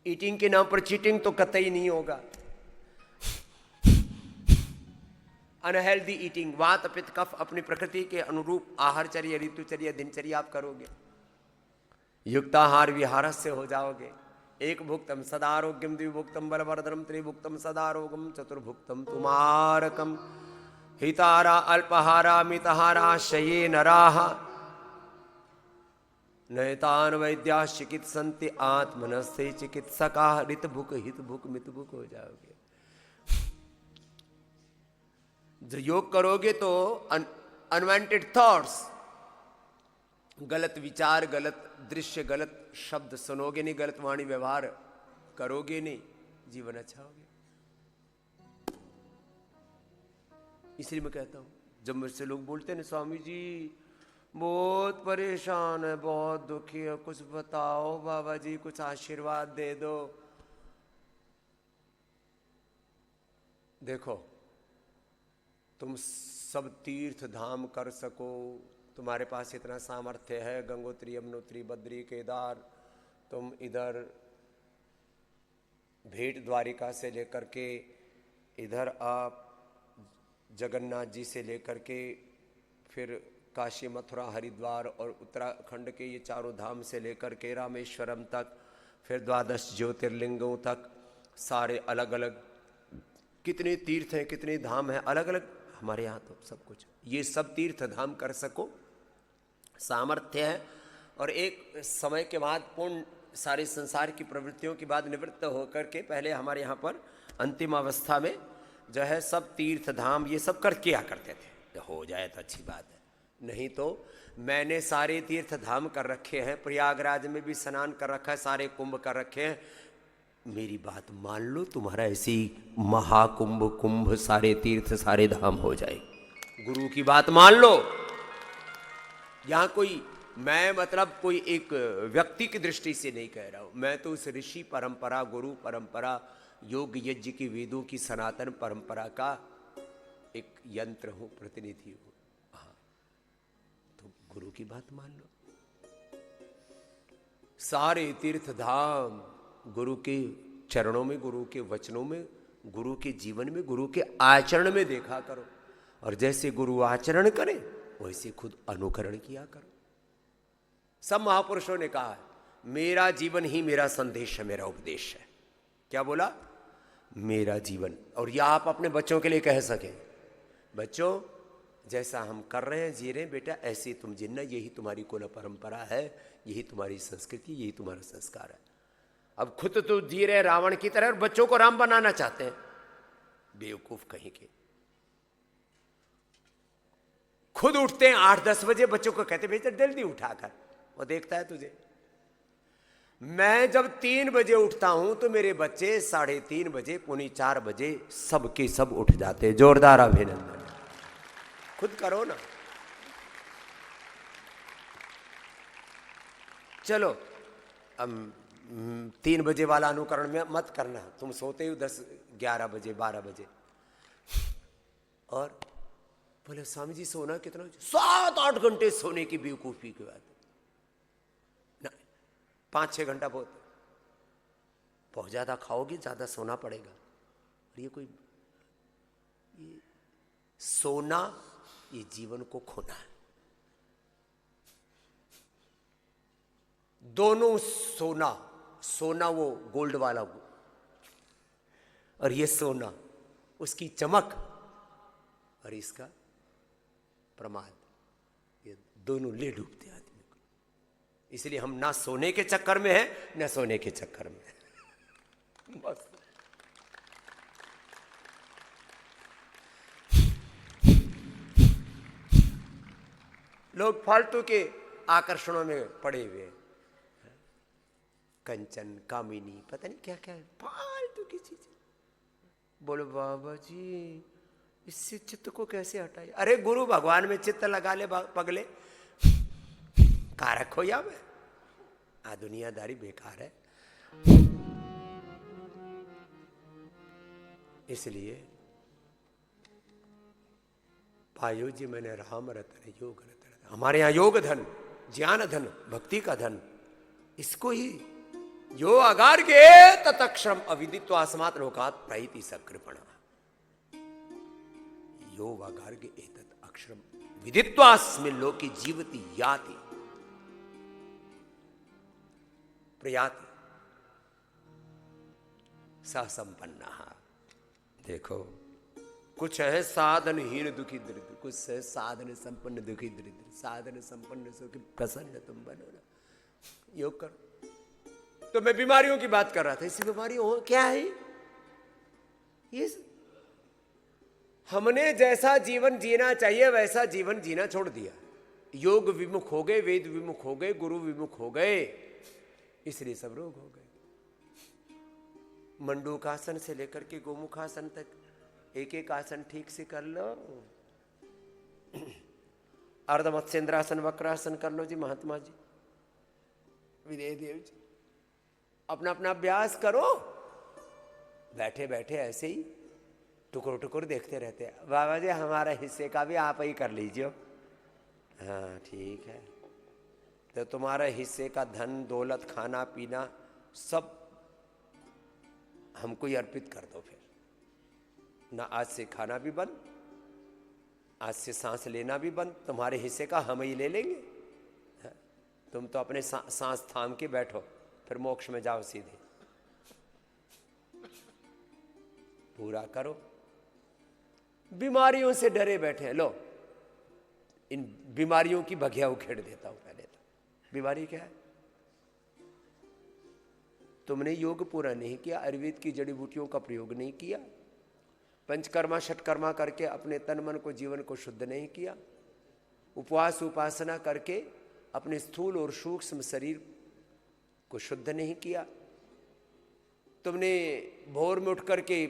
ईटिंग के नाम पर चीटिंग तो कतई नहीं होगा। अनहेल्दी ईटिंग, वात पित्त कफ, अपनी प्रकृति के अनुरूप आहारचर्या, ऋतुचर्या, दिनचर्या आप करोगे, युक्ताहार विहार से हो जाओगे। एक भुक्तम सदारोग्यम, द्विभुक्तम बलवर्धनम, त्रिभुक्तम सदारोगम, चतुर्भुक्तम तुमारकम, हितारा अल्पहारा मितहारा शये नराः, नयतान वैद्या चिकित्सन्ति आत्मनस्ते चिकित्सकाः। ऋतभुक हितभुक मितभुक हो जाओगे। जो योग करोगे तो अनवांटेड थॉट्स, गलत विचार, गलत दृश्य, गलत शब्द सुनोगे नहीं, गलत वाणी व्यवहार करोगे नहीं, जीवन अच्छा हो गया। इसलिए मैं कहता हूं, जब मुझसे लोग बोलते हैं ना, स्वामी जी बहुत परेशान है, बहुत दुखी है, कुछ बताओ बाबा जी, कुछ आशीर्वाद दे दो। देखो, तुम सब तीर्थ धाम कर सको, तुम्हारे पास इतना सामर्थ्य है, गंगोत्री, यमुनोत्री, बद्री, केदार, तुम इधर भेंट द्वारिका से लेकर के इधर आप जगन्नाथ जी से लेकर के फिर काशी, मथुरा, हरिद्वार और उत्तराखंड के ये चारों धाम से लेकर के रामेश्वरम तक, फिर 12 ज्योतिर्लिंगों तक, सारे अलग अलग कितने तीर्थ हैं, कितने धाम हैं, अलग अलग हमारे यहाँ तो सब कुछ। ये सब तीर्थ धाम कर सको, सामर्थ्य है। और एक समय के बाद पूर्ण सारे संसार की प्रवृत्तियों के बाद निवृत्त होकर के पहले हमारे यहाँ पर अंतिम अवस्था में जो है सब तीर्थ धाम ये सब कर किया करते थे। हो जाए तो अच्छी बात है, नहीं तो मैंने सारे तीर्थ धाम कर रखे हैं, प्रयागराज में भी स्नान कर रखा है, सारे कुंभ कर रखे हैं। मेरी बात मान लो, तुम्हारा ऐसी महाकुंभ, कुंभ, सारे तीर्थ सारे धाम हो जाए। गुरु की बात मान लो। यहां कोई मैं मतलब कोई एक व्यक्ति की दृष्टि से नहीं कह रहा हूं, मैं तो उस ऋषि परंपरा, गुरु परंपरा, योग यज्ञ की, वेदों की सनातन परंपरा का एक यंत्र हूं, प्रतिनिधि हूं। हाँ, तो गुरु की बात मान लो। सारे तीर्थ धाम गुरु के चरणों में, गुरु के वचनों में, गुरु के जीवन में, गुरु के आचरण में देखा करो। और जैसे गुरु आचरण करे वैसे खुद अनुकरण किया करो। सब महापुरुषों ने कहा है, मेरा जीवन ही मेरा संदेश है, मेरा उपदेश है। क्या बोला? मेरा जीवन। और यह आप अपने बच्चों के लिए कह सकें, बच्चों जैसा हम कर रहे हैं, जी रहे हैं बेटा, ऐसे तुम जीना, यही तुम्हारी कुल परंपरा है, यही तुम्हारी संस्कृति, यही तुम्हारा संस्कार है। अब खुद तो जी रहे रावण की तरह और बच्चों को राम बनाना चाहते हैं, बेवकूफ कहीं के। खुद उठते हैं 8-10 बजे, बच्चों को कहते बेटा जल्दी उठाकर, वो देखता है तुझे। मैं जब 3 बजे उठता हूं तो मेरे बच्चे 3:30 बजे, 3:45 बजे सब के सब उठ जाते हैं। जोरदार अभिनंदन। खुद करो ना। चलो, अब 3 बजे वाला अनुकरण में मत करना, तुम सोते हो 10-11 बजे, 12 बजे। और बोले स्वामी जी सोना कितना? 7-8 घंटे सोने की बेवकूफी की बात। 5-6 घंटा बहुत ज्यादा खाओगे, ज्यादा सोना पड़ेगा। और ये सोना, ये जीवन को खोना है। दोनों सोना वो गोल्ड वाला वो, और ये सोना उसकी चमक और इसका प्रमाद, ये दोनों ले डूबते आदमी को। इसलिए हम ना सोने के चक्कर में हैं, ना सोने के चक्कर में हैं। बस लोग फालतू के आकर्षणों में पड़े हुए हैं, कंचन, कामिनी, पता नहीं क्या क्या फालतू की चीज। बोलो बाबा जी इससे चित्त को कैसे हटाए? अरे गुरु भगवान में चित्त लगा ले पगले, कारक हो या मैं? दुनियादारी बेकार है। इसलिए पायो जी मैंने राम रतन योग रतन। हमारे यहाँ योग धन, ज्ञान धन, भक्ति का धन, इसको ही यो अगार्गे ततक्षरम अविदित्व आसमात लोकात प्रहिति सकृपण। यो अगार्गे एतत् अक्षरम विदित्वास्मिन् लोके जीवति याति प्रयाति ससंपन्नः। देखो, कुछ है साधनहीन दुखी दरिद्र, कुछ है साधन संपन्न दुखी दरिद्र। साधन संपन्न सुखी प्रसन्न तुम बनो ना। योग करो। तो मैं बीमारियों की बात कर रहा था। ऐसी बीमारी हो क्या है? ये हमने जैसा जीवन जीना चाहिए वैसा जीवन जीना छोड़ दिया। योग विमुख हो गए, वेद विमुख हो गए, गुरु विमुख हो गए, इसलिए सब रोग हो गए। मंडूकासन से लेकर के गोमुखासन तक एक एक आसन ठीक से कर लो। अर्ध मत्स्येंद्रासन वक्रासन कर लो जी महात्मा जी, विदेह देव जी, अपना अपना अभ्यास करो। बैठे बैठे ऐसे ही टुकुर टुकुर देखते रहते हैं। बाबा जी हमारा हिस्से का भी आप ही कर लीजिए। हाँ ठीक है, तो तुम्हारे हिस्से का धन दौलत खाना पीना सब हमको ही अर्पित कर दो। फिर ना आज से खाना भी बंद, आज से सांस लेना भी बंद, तुम्हारे हिस्से का हम ही ले लेंगे। हाँ? तुम तो अपने सांस थाम के बैठो, फिर मोक्ष में जाओ सीधे। पूरा करो। बीमारियों से डरे बैठे हैं, लो इन बीमारियों की भगिया उखेड़ देता हूं। पहले तो बीमारी क्या है? तुमने योग पूरा नहीं किया, आयुर्वेद की जड़ी बूटियों का प्रयोग नहीं किया, पंचकर्मा षटकर्मा करके अपने तन मन को जीवन को शुद्ध नहीं किया, उपवास उपासना करके अपने स्थूल और सूक्ष्म शरीर को शुद्ध नहीं किया। तुमने भोर में उठ करके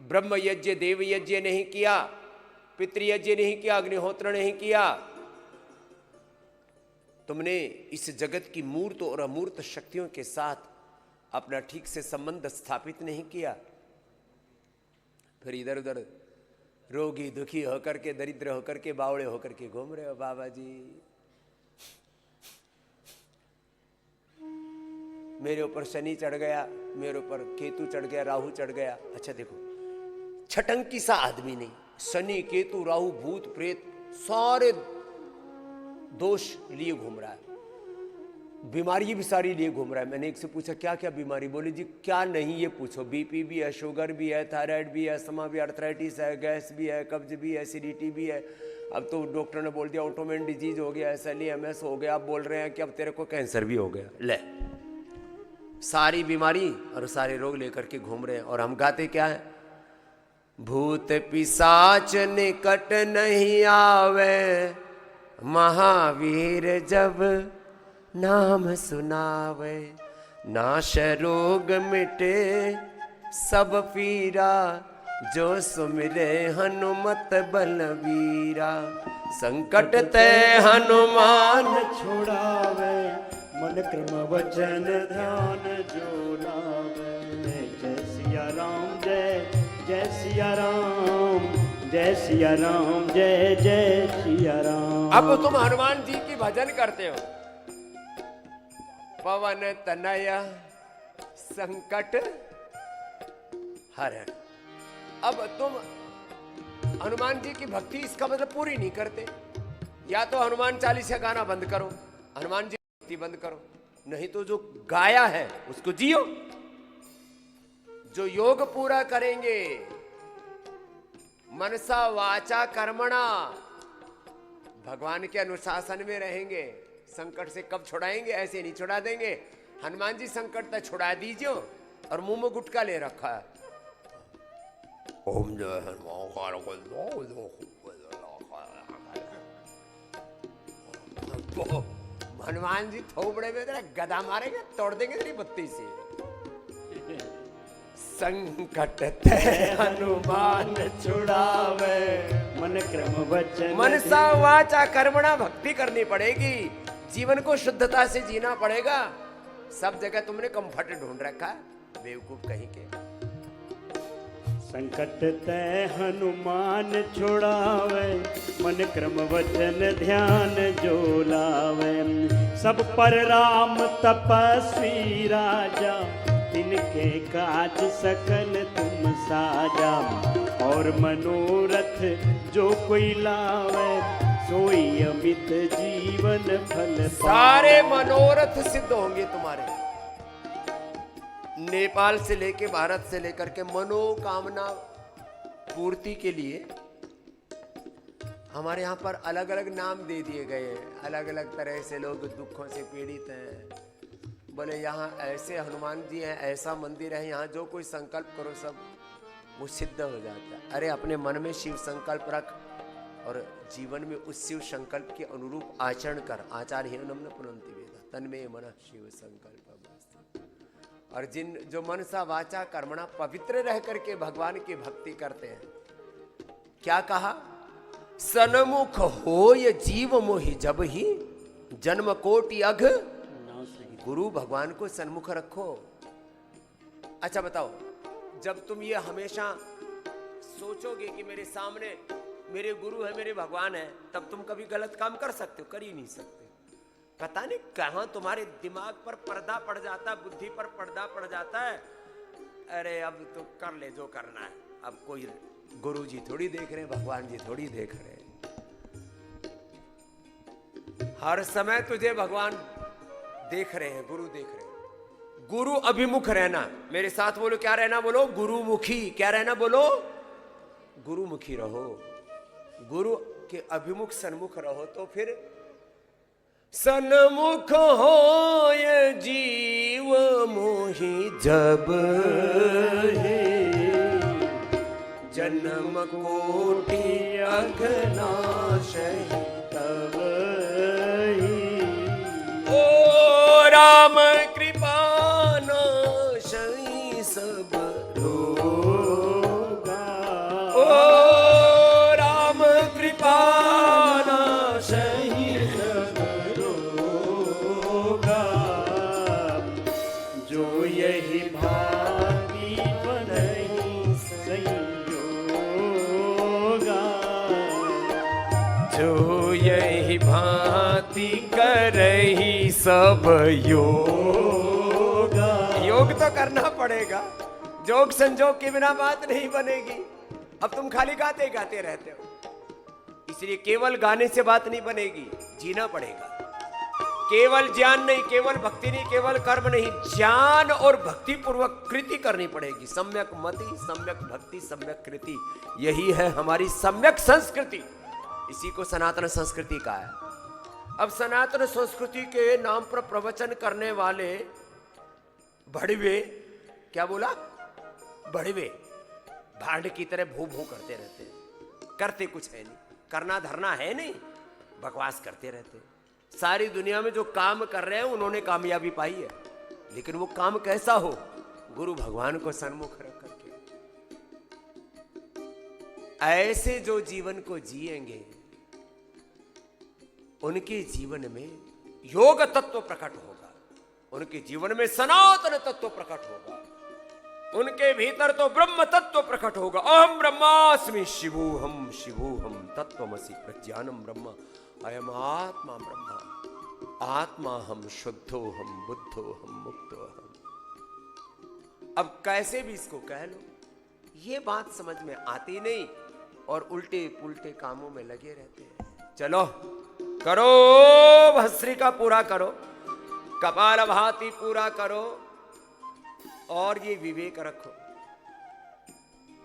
ब्रह्म यज्ञ देव यज्ञ नहीं किया, पितृयज्ञ नहीं किया, अग्निहोत्र नहीं किया। तुमने इस जगत की मूर्त और अमूर्त शक्तियों के साथ अपना ठीक से संबंध स्थापित नहीं किया। फिर इधर उधर रोगी दुखी होकर के, दरिद्र होकर के, बावड़े होकर के घूम रहे हो। बाबा जी मेरे ऊपर शनि चढ़ गया, मेरे ऊपर केतु चढ़ गया, राहु चढ़ गया। अच्छा देखो, छटंकी सा आदमी नहीं, शनि केतु राहु भूत प्रेत सारे दोष लिए घूम रहा है, बीमारी भी सारी लिए घूम रहा है। मैंने एक से पूछा क्या क्या बीमारी, बोले जी क्या नहीं ये पूछो, बीपी भी है, शुगर भी है, थायराइड भी है, अस्थमा भी, आर्थराइटिस है, गैस भी है, कब्ज भी है, एसिडिटी भी है। अब तो डॉक्टर ने बोल दिया ऑटोमेन डिजीज हो गया, SLE-MS हो गया। अब बोल रहे हैं कि अब तेरे को कैंसर भी हो गया। ले सारी बीमारी और सारे रोग लेकर के घूम रहे हैं। और हम गाते क्या है? भूत पिशाच निकट नहीं आवे, महावीर जब नाम सुनावे। नाश रोग मिटे सब पीरा, जो सुमिरे हनुमत बलवीरा। संकट ते हनुमान छुड़ावे, मन क्रम वचन ध्यान जो लावे। जय सिया राम, जय जय सिया राम, जय सिया राम, जय जय सिया राम। अब तुम हनुमान जी की भजन करते हो। पवन तनया संकट हरण। अब तुम हनुमान जी की भक्ति, इसका मतलब पूरी नहीं करते। या तो हनुमान चालीसा गाना बंद करो, हनुमान जी की भक्ति बंद करो, नहीं तो जो गाया है उसको जियो। जो योग पूरा करेंगे, मनसा वाचा कर्मणा, भगवान के अनुशासन में रहेंगे, संकट से कब छुड़ाएंगे? ऐसे नहीं छुड़ा देंगे। हनुमान जी संकट तक छुड़ा दीजिए। और मुंह में गुटका ले रखा है, ओम जय हनुमान। हनुमान जी थोबड़े में तेरा गदा मारेंगे, तोड़ देंगे तेरी बत्ती से। संकट ते हनुमान छुड़ावे, मन क्रम वचन मनसा वाचा कर्मणा। भक्ति करनी पड़ेगी, जीवन को शुद्धता से जीना पड़ेगा। सब जगह तुमने कंफर्ट ढूंढ रखा है, बेवकूफ कहीं के। संकट ते हनुमान छुड़ावे, मन क्रम वचन ध्यान जो लावे। सब पर राम तपस्वी राजा, तिनके काज सकल तुम साजा। और मनोरथ जो कोई लावे, सोई अमित जीवन फल पावे। सारे मनोरथ सिद्ध होंगे तुम्हारे। नेपाल से लेके भारत से लेकर के मनोकामना पूर्ति के लिए हमारे यहाँ पर अलग अलग नाम दे दिए गए हैं। अलग अलग तरह से लोग दुखों से पीड़ित हैं। बोले यहाँ ऐसे हनुमान जी हैं, ऐसा मंदिर है, यहाँ जो कोई संकल्प करो सब वो सिद्ध हो जाता है। अरे अपने मन में शिव संकल्प रख और जीवन में उस शिव संकल्प के अनुरूप आचरण कर। आचार्य न पुनन्ति वेदा, तन्मे मनः शिव संकल्प। और जो मनसा वाचा कर्मणा पवित्र रह करके भगवान की भक्ति करते हैं, क्या कहा? सन्मुख हो ये जीव मोहि जब ही जन्म कोटि अघ गुरु भगवान को सन्मुख रखो। अच्छा बताओ, जब तुम ये हमेशा सोचोगे कि मेरे सामने मेरे गुरु है, मेरे भगवान है, तब तुम कभी गलत काम कर सकते हो? कर ही नहीं सकते। पता नहीं कहां तुम्हारे दिमाग पर पर्दा पड़ जाता, बुद्धि पर पर्दा पड़ जाता है। अरे अब तो कर ले जो करना है, अब कोई गुरु जी थोड़ी देख रहे हैं, भगवान जी थोड़ी देख रहे हैं। हर समय तुझे भगवान देख रहे हैं, गुरु देख रहे हैं। गुरु अभिमुख रहना, मेरे साथ बोलो, क्या रहना? बोलो गुरुमुखी। क्या रहना? बोलो गुरुमुखी रहो, गुरु के अभिमुख सन्मुख रहो। तो फिर सन्मुख हो ये जीव मोहि जब हे जन्म कोटि अघनाशय तब ही। ओ राम कृपा नाशय सब रोगा। ओ राम कृपा नाशय सब रोगा। जो यही भागी बनहि संयोगा। जो यही भांति करही सब योगा। योग तो करना पड़ेगा, जोग संजोग के बिना बात नहीं बनेगी। अब तुम खाली गाते गाते रहते हो, इसलिए केवल गाने से बात नहीं बनेगी, जीना पड़ेगा। केवल ज्ञान नहीं, केवल भक्ति नहीं, केवल कर्म नहीं, ज्ञान और भक्ति पूर्वक कृति करनी पड़ेगी। सम्यक मति, सम्यक भक्ति, सम्यक कृति, यही है हमारी सम्यक संस्कृति। इसी को सनातन संस्कृति का है। अब सनातन संस्कृति के नाम पर प्रवचन करने वाले भड़वे, क्या बोला? भड़वे भांड की तरह भू भू करते रहते हैं, करते कुछ है नहीं, करना धरना है नहीं, बकवास करते रहते हैं। सारी दुनिया में जो काम कर रहे हैं उन्होंने कामयाबी पाई है, लेकिन वो काम कैसा हो? गुरु भगवान को सन्मुख रख करके। ऐसे जो जीवन को जिएंगे उनके जीवन में योग तत्व प्रकट होगा, उनके जीवन में सनातन तत्व प्रकट होगा, उनके भीतर तो ब्रह्म तत्व प्रकट होगा। अहम ब्रह्मास्मि शिवोहम शिवोहम तत्वमसि प्रज्ञानम ब्रह्म अयम आत्मा ब्रह्म आत्मा हम शुद्धो हम बुद्धो हम मुक्तो हम। अब कैसे भी इसको कह लो, ये बात समझ में आती नहीं और उल्टे पुल्टे कामों में लगे रहते हैं। चलो करो, भस्त्रिका पूरा करो, कपाल भाती पूरा करो, और ये विवेक रखो।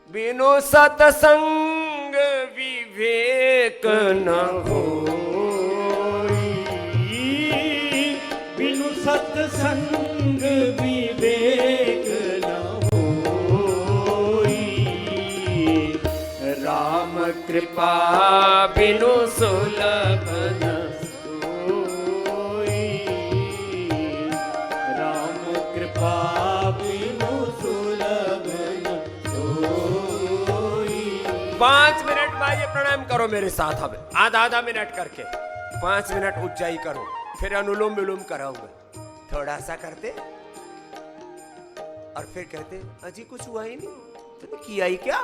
बिनु सतसंग विवेक न होई। बिनु सत्संग विवेक न होई। राम कृपा बिनु सुलभ न सोई। राम कृपा बिनु सुलभ न सोई। 5 मिनट में ये प्राणायाम करो मेरे साथ। अब आधा मिनट करके 5 मिनट उज्जाई करो, फिर अनुलोम विलोम कराऊंगा। थोड़ा सा करते और फिर कहते अजी कुछ हुआ ही नहीं, तुमने किया ही क्या?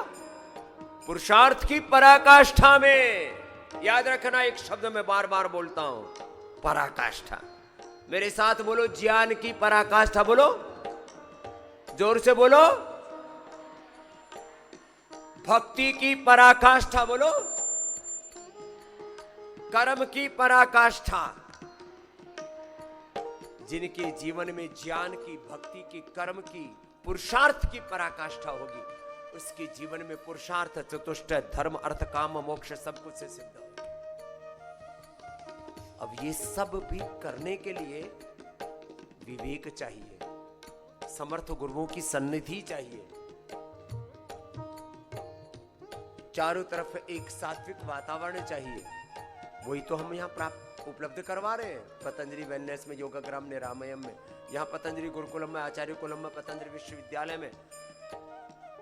पुरुषार्थ की पराकाष्ठा में, याद रखना एक शब्द मैं बार बार बोलता हूं, पराकाष्ठा। मेरे साथ बोलो, ज्ञान की पराकाष्ठा। बोलो जोर से बोलो, भक्ति की पराकाष्ठा। बोलो कर्म की पराकाष्ठा। जिनके जीवन में ज्ञान की, भक्ति की, कर्म की, पुरुषार्थ की पराकाष्ठा होगी, उसके जीवन में पुरुषार्थ चतुष्टय धर्म अर्थ काम मोक्ष सब कुछ से सिद्ध होगा। अब ये सब भी करने के लिए विवेक चाहिए, समर्थ गुरुओं की सन्निधि चाहिए, चारों तरफ एक सात्विक वातावरण चाहिए। वही तो हम यहां प्राप्त उपलब्ध करवा रहे हैं पतंजलि वेलनेस में, योगाग्राम निरामयम में, यहाँ पतंजलि गुरुकुलम में, आचार्य कुलम में, पतंजलि विश्वविद्यालय में।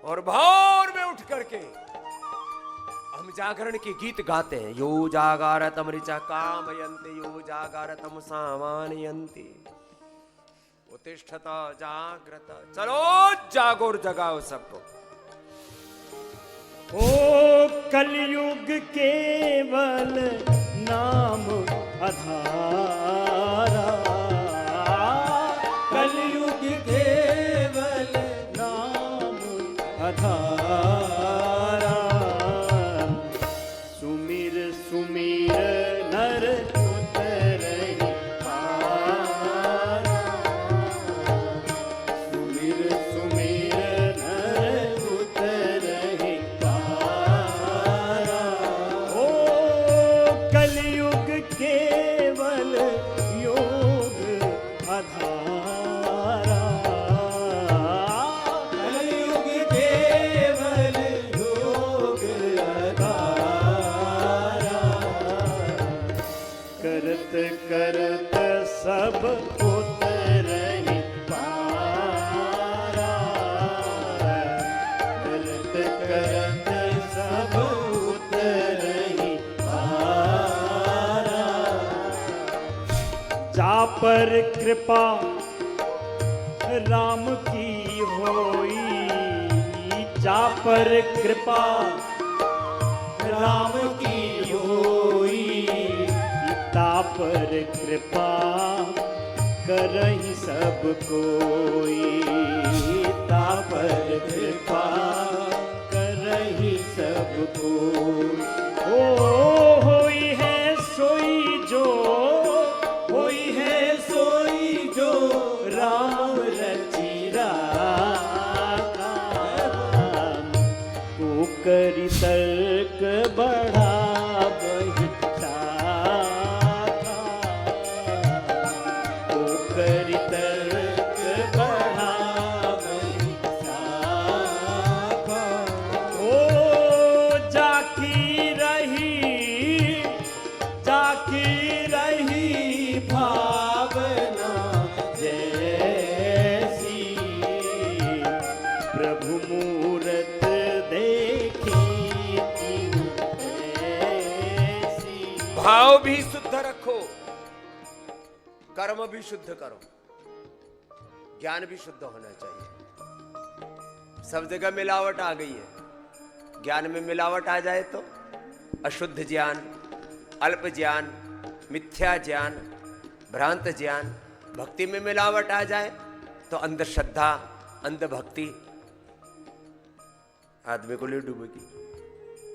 और भोर में उठ करके हम जागरण के गीत गाते हैं। यो जागारतम ऋचा कामयन्ते, यो जागारतम सामानयन्ते, उत्तिष्ठत जागृत। चलो जागो और जगाओ सबको। ओ कलयुग केवल नाम आधारा, कलयुग केवल नाम आधारा, सुमिर सुमिर नर उतरहि पारा, सुमिर सुमिर नर उतरहि पारा। ओ कलयुग केवल योग आधारा, कलयुग केवल योग आधारा, करत करत सब उतरहि पारा, करत करत सब उतरहि पारा। जा पर कृपा राम की होई, जा पर कृपा राम की होई, ता पर कृपा करहि सब कोई, ता पर कृपा करहि सब कोई। ओ होई है सोई जो, होई है सोई जो राम रचि राखा, को करि तर्क बढ़ा बहि शाखा, को करि तर्क बढ़ा बहि शाखा। ओ जाकी रही भावना जैसी, प्रभु मूरत देखी ऐसी। भाव भी शुद्ध रखो, कर्म भी शुद्ध करो, ज्ञान भी शुद्ध होना चाहिए। सब जगह मिलावट आ गई है। ज्ञान में मिलावट आ जाए तो अशुद्ध ज्ञान, अल्प ज्ञान, मिथ्या ज्ञान, भ्रांत ज्ञान। भक्ति में मिलावट आ जाए तो अंधश्रद्धा, अंधभक्ति आदमी को ले डूबेगी।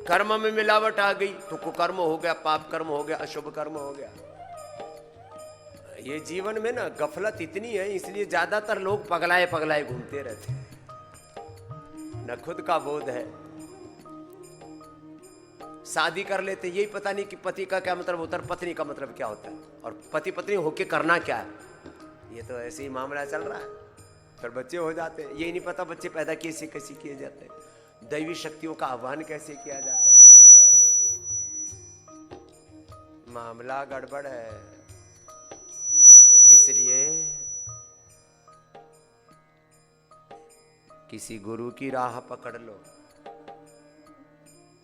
कर्म में मिलावट आ गई तो कुकर्म हो गया, पाप कर्म हो गया, अशुभ कर्म हो गया। ये जीवन में ना गफलत इतनी है, इसलिए ज्यादातर लोग पगलाए पगलाए घूमते रहते हैं, न खुद का बोध है। शादी कर लेते, यही पता नहीं कि पति का क्या मतलब होता है, पत्नी का मतलब क्या होता है, और पति पत्नी होके करना क्या है। ये तो ऐसे ही मामला चल रहा है। फिर बच्चे हो जाते हैं, यही नहीं पता बच्चे पैदा कैसे कैसे किए जाते हैं, दैवी शक्तियों का आह्वान कैसे किया जाता है। मामला गड़बड़ है। इसलिए किसी गुरु की राह पकड़ लो,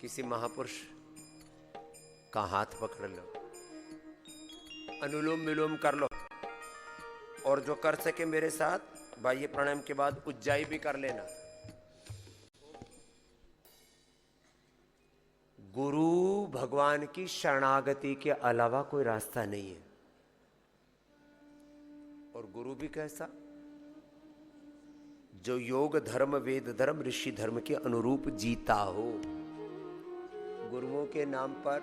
किसी महापुरुष का हाथ पकड़ लो, अनुलोम विलोम कर लो, और जो कर सके मेरे साथ बाह्य प्राणायाम के बाद उज्जाई भी कर लेना। गुरु भगवान की शरणागति के अलावा कोई रास्ता नहीं है। और गुरु भी कैसा, जो योग धर्म, वेद धर्म, ऋषि धर्म के अनुरूप जीता हो। गुरुओं के नाम पर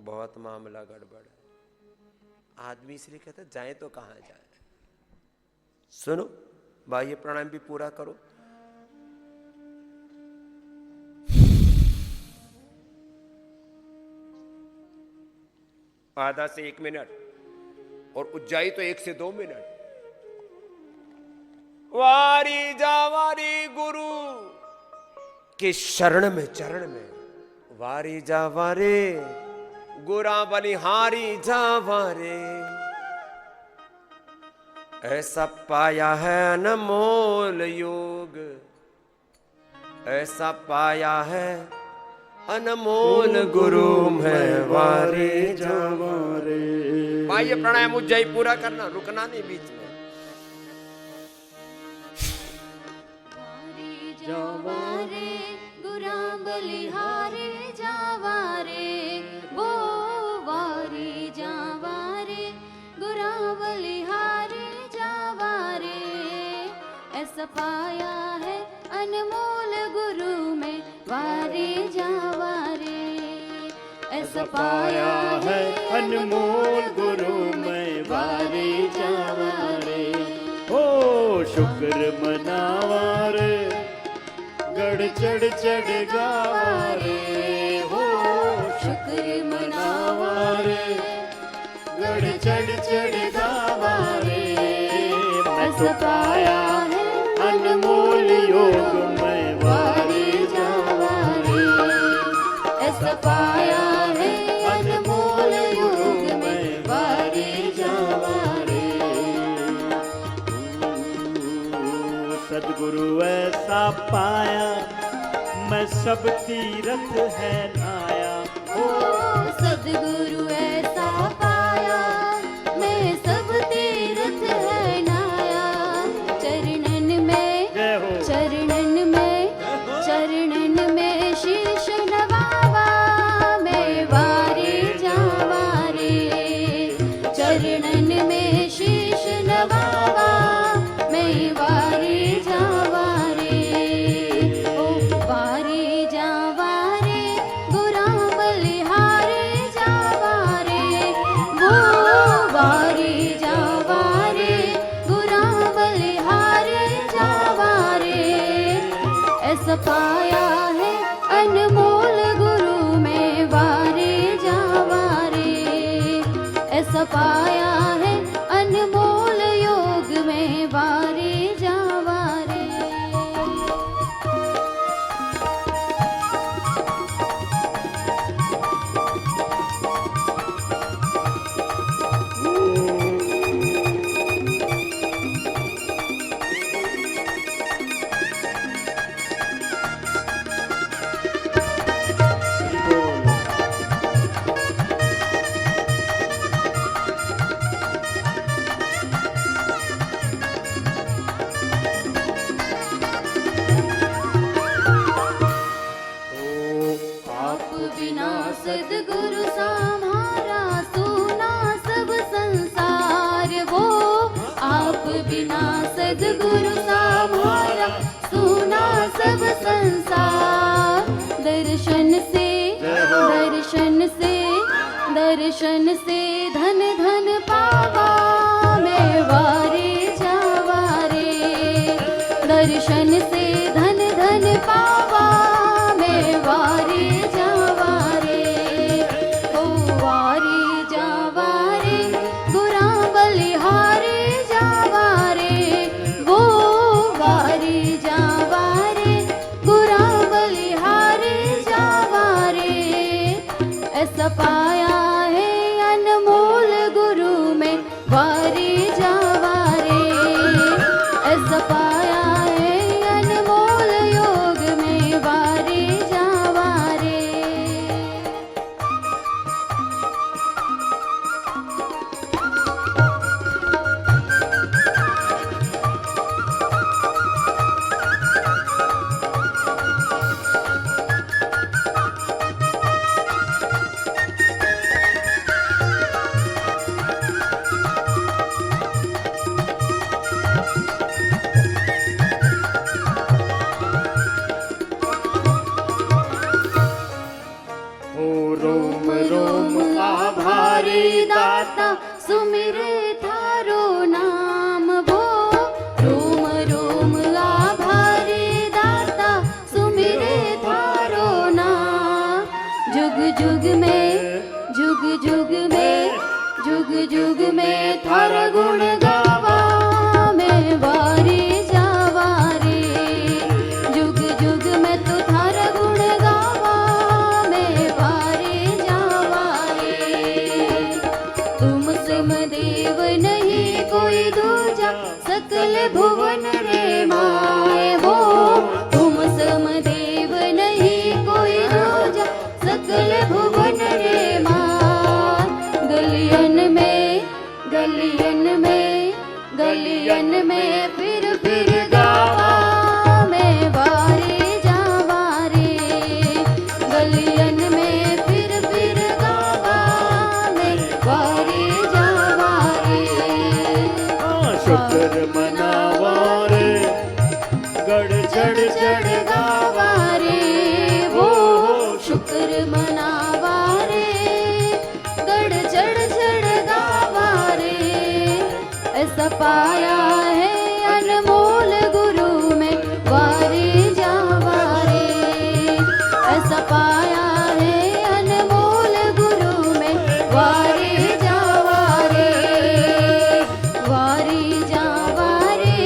बहुत मामला गड़बड़ है। आदमी इसलिए कहता है जाए तो कहां जाए। सुनो, बाह्य प्राणायाम भी पूरा करो। आधा से 1 मिनट, और उज्जाई तो 1 से 2 मिनट। वारी जावारी गुरु के शरण में, चरण में वारी जावा रे गोरा बलिहारी जावा रे, ऐसा पाया है अनमोल योग, ऐसा पाया है अनमोल गुरु में वारे जावा रे। भाई ये प्राणायाम उज्जई पूरा करना, रुकना नहीं बीच में। जावा रे गुरा बलिहारे जावा रे, वो वारी जावा रे गुरा बलिहारे जावा रे, ऐसा पाया है अनमोल गुरु में वारे जावा रे, ऐसा पाया है अनमोल गुरु में वारे जावा रे। ओ शुक्र मनावा रे गढ़ चढ़ चढ़ गावा रे, हो शुक्र मनावा रे गढ़ चढ़ चढ़ गावा रे। ऐसा पाया है अनमोल योग में वारे जावा रे, ऐसा पाया है अनमोल योग में वारे जावा रे। सदगुरु ऐसा पाया मैं सब तीरथ है नाया, ओ सदगुरु ऐसा पाया मैं सब तीर्थ है नाया, चरणन में जय हो चरणन में शीश नवावा मैं वारे जावा रे, चरणन में शीश नवावा मैं वारे जावा रे, ओ वारे जावा रे गुरा बलिहारे जावा रे, वो वारे जावा रे गुरा बलिहारे जावा रे, ऐसा पाया है अनमोल गुरु में वारे जावा रे, ऐसा पाया है अनमोल योग में वारे जावा रे। आप बिना सदगुरु सम्हारा सुना सब संसार, वो आप बिना सदगुरु सम्हारा सुना सब संसार, दर्शन से धन धन पावा मैं वारे जावा रे, दर्शन से धन धन पावा मैं वारे जावा रे, ओ वारे जावा रे गुरा बलिहारे जावा रे, वो वारे जावा रे गुरा बलिहारे जावा रे, ऐसा पाया है अनमोल गुरु में वारे जावा रे, ऐसा पाया है अनमोल योग में वारे जावा रे। ओ रोम रोम आभारी दाता सुमिरे थारो नाम, वो रोम रोम आभारी दाता सुमिरे थारो नाम, जुग जुग में थार गुण गावा मैं वारे जावा रे, जुग जुग में तो थार गुण गावा मैं शुक्र मनावा रे गढ़ चढ़ चढ़ गावा रे वो शुक्र मनावा रे गढ़ चढ़ चढ़ गावा रे ऐसा पाया है अनमोल गुरु में वारे जावा रे ऐसा पाया है अनमोल गुरु में वारे जावा रे वारे जावा रे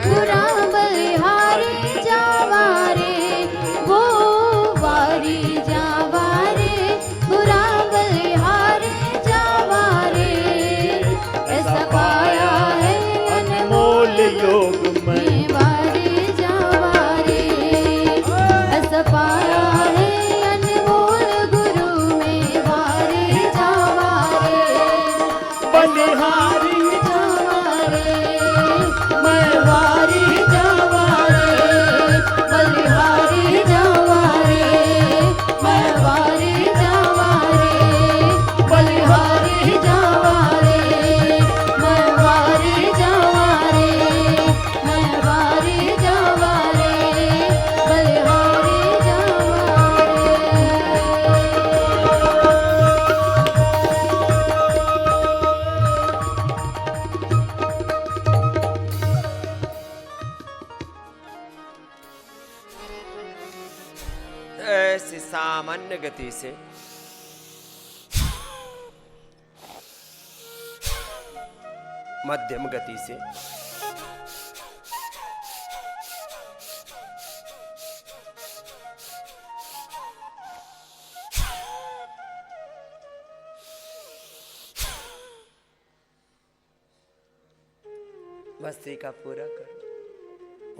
गुरा बलिहारी जावा रे वो वारी जावा रे गुरा बलिहारी जावा रे ऐसा पाया है अनमोल योग में वारे जावा रे ऐसा पाया है अनमोल गुरु में वारे जावा रे बलिहारी जावा रे मैं वारे जावा रे बलिहारी जावा रे मैं वारे जावा रे बलिहारी जावा रे मैं वारे जावा रे मैं वारे जावा रे बलिहारी ऐसे सामान्य गति से मध्यम गति से मस्ती का पूरा करो।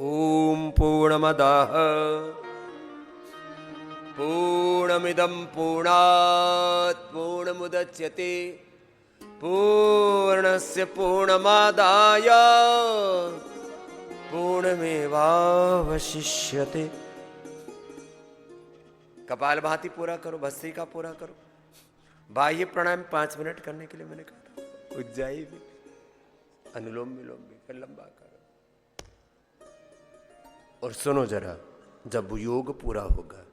ओम पूर्णमदः पूर्णमिदं पूर्णात् पूर्णमुदच्यते पूर्णस्य पूर्णमादाय पूर्णमेवावशिष्यते। कपालभाति पूरा करो, भस्त्री का पूरा करो। बाह्य प्राणायाम 5 मिनट करने के लिए मैंने कहा था। उज्जाई भी, अनुलोम विलोम भी, फिर लंबा करो। और सुनो जरा, जब योग पूरा होगा,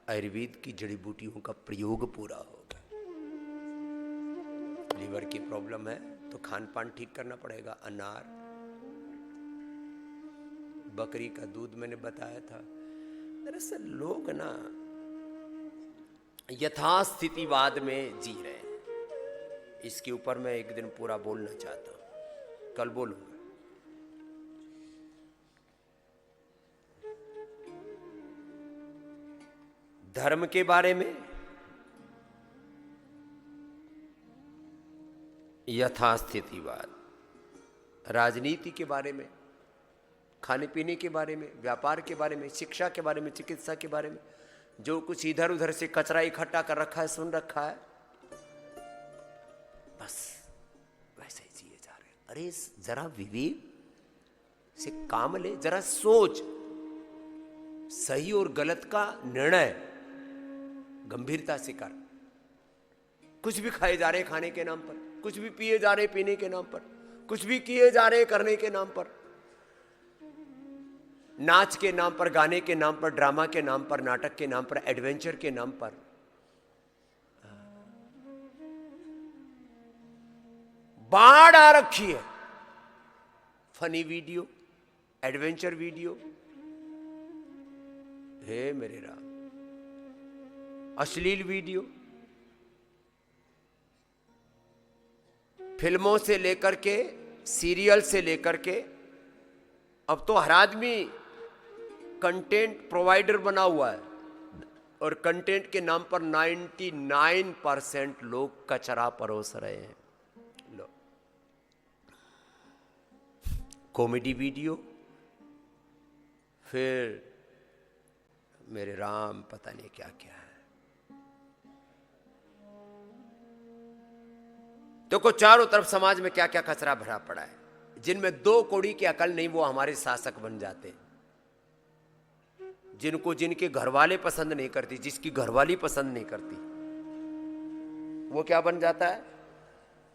आयुर्वेद की जड़ी बूटियों का प्रयोग पूरा होगा। लीवर की प्रॉब्लम है तो खान पान ठीक करना पड़ेगा। अनार, बकरी का दूध मैंने बताया था। दरअसल लोग ना यथास्थितिवाद में जी रहे हैं। इसके ऊपर मैं एक दिन पूरा बोलना चाहता हूं, कल बोलूंगा। धर्म के बारे में यथास्थितिवाद, राजनीति के बारे में, खाने पीने के बारे में, व्यापार के बारे में, शिक्षा के बारे में, चिकित्सा के बारे में, जो कुछ इधर उधर से कचरा इकट्ठा कर रखा है, सुन रखा है, बस वैसे ही जिए जा रहे हैं। अरे जरा विवेक से काम ले, जरा सोच, सही और गलत का निर्णय गंभीरता से कर। कुछ भी खाए जा रहे खाने के नाम पर, कुछ भी पिए जा रहे पीने के नाम पर, कुछ भी किए जा रहे करने के नाम पर, नाच के नाम पर, गाने के नाम पर, ड्रामा के नाम पर, नाटक के नाम पर, एडवेंचर के नाम पर। बाढ़ आ रखी है। फनी वीडियो, एडवेंचर वीडियो, हे मेरे राम, अश्लील वीडियो, फिल्मों से लेकर के, सीरियल से लेकर के, अब तो हर आदमी कंटेंट प्रोवाइडर बना हुआ है। और कंटेंट के नाम पर 99% लोग कचरा परोस रहे हैं। लो, कॉमेडी वीडियो, फिर मेरे राम पता नहीं क्या क्या है। देखो चारों तरफ समाज में क्या क्या कचरा भरा पड़ा है। जिनमें 2 कौड़ी की अकल नहीं, वो हमारे शासक बन जाते। जिनको जिनके घरवाले पसंद नहीं करती, जिसकी घरवाली पसंद नहीं करती, वो क्या बन जाता है?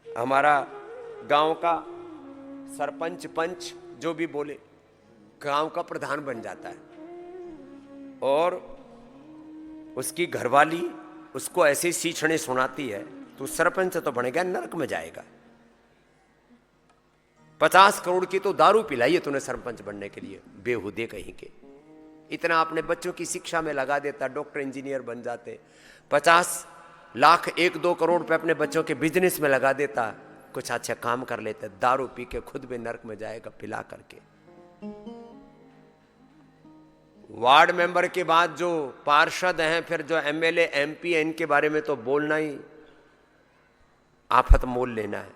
हमारा गांव का सरपंच पंच जो भी बोले, गांव का प्रधान बन जाता है और उसकी घरवाली उसको ऐसे सीछने सुनाती है, तू सरपंच तो बनेगा, नरक में जाएगा। 50 करोड़ की तो दारू पिलाई है तूने सरपंच बनने के लिए, बेहुदे कहीं के। इतना अपने बच्चों की शिक्षा में लगा देता, डॉक्टर इंजीनियर बन जाते। 50 लाख 1-2 करोड़ रुपए अपने बच्चों के बिजनेस में लगा देता, कुछ अच्छा काम कर लेते, दारू पी के खुद भी नरक में जाएगा पिला करके। वार्ड मेंबर के बाद जो पार्षद हैं, फिर जो एमएलए एमपी है, इनके बारे में तो बोलना ही आफत मोल लेना है।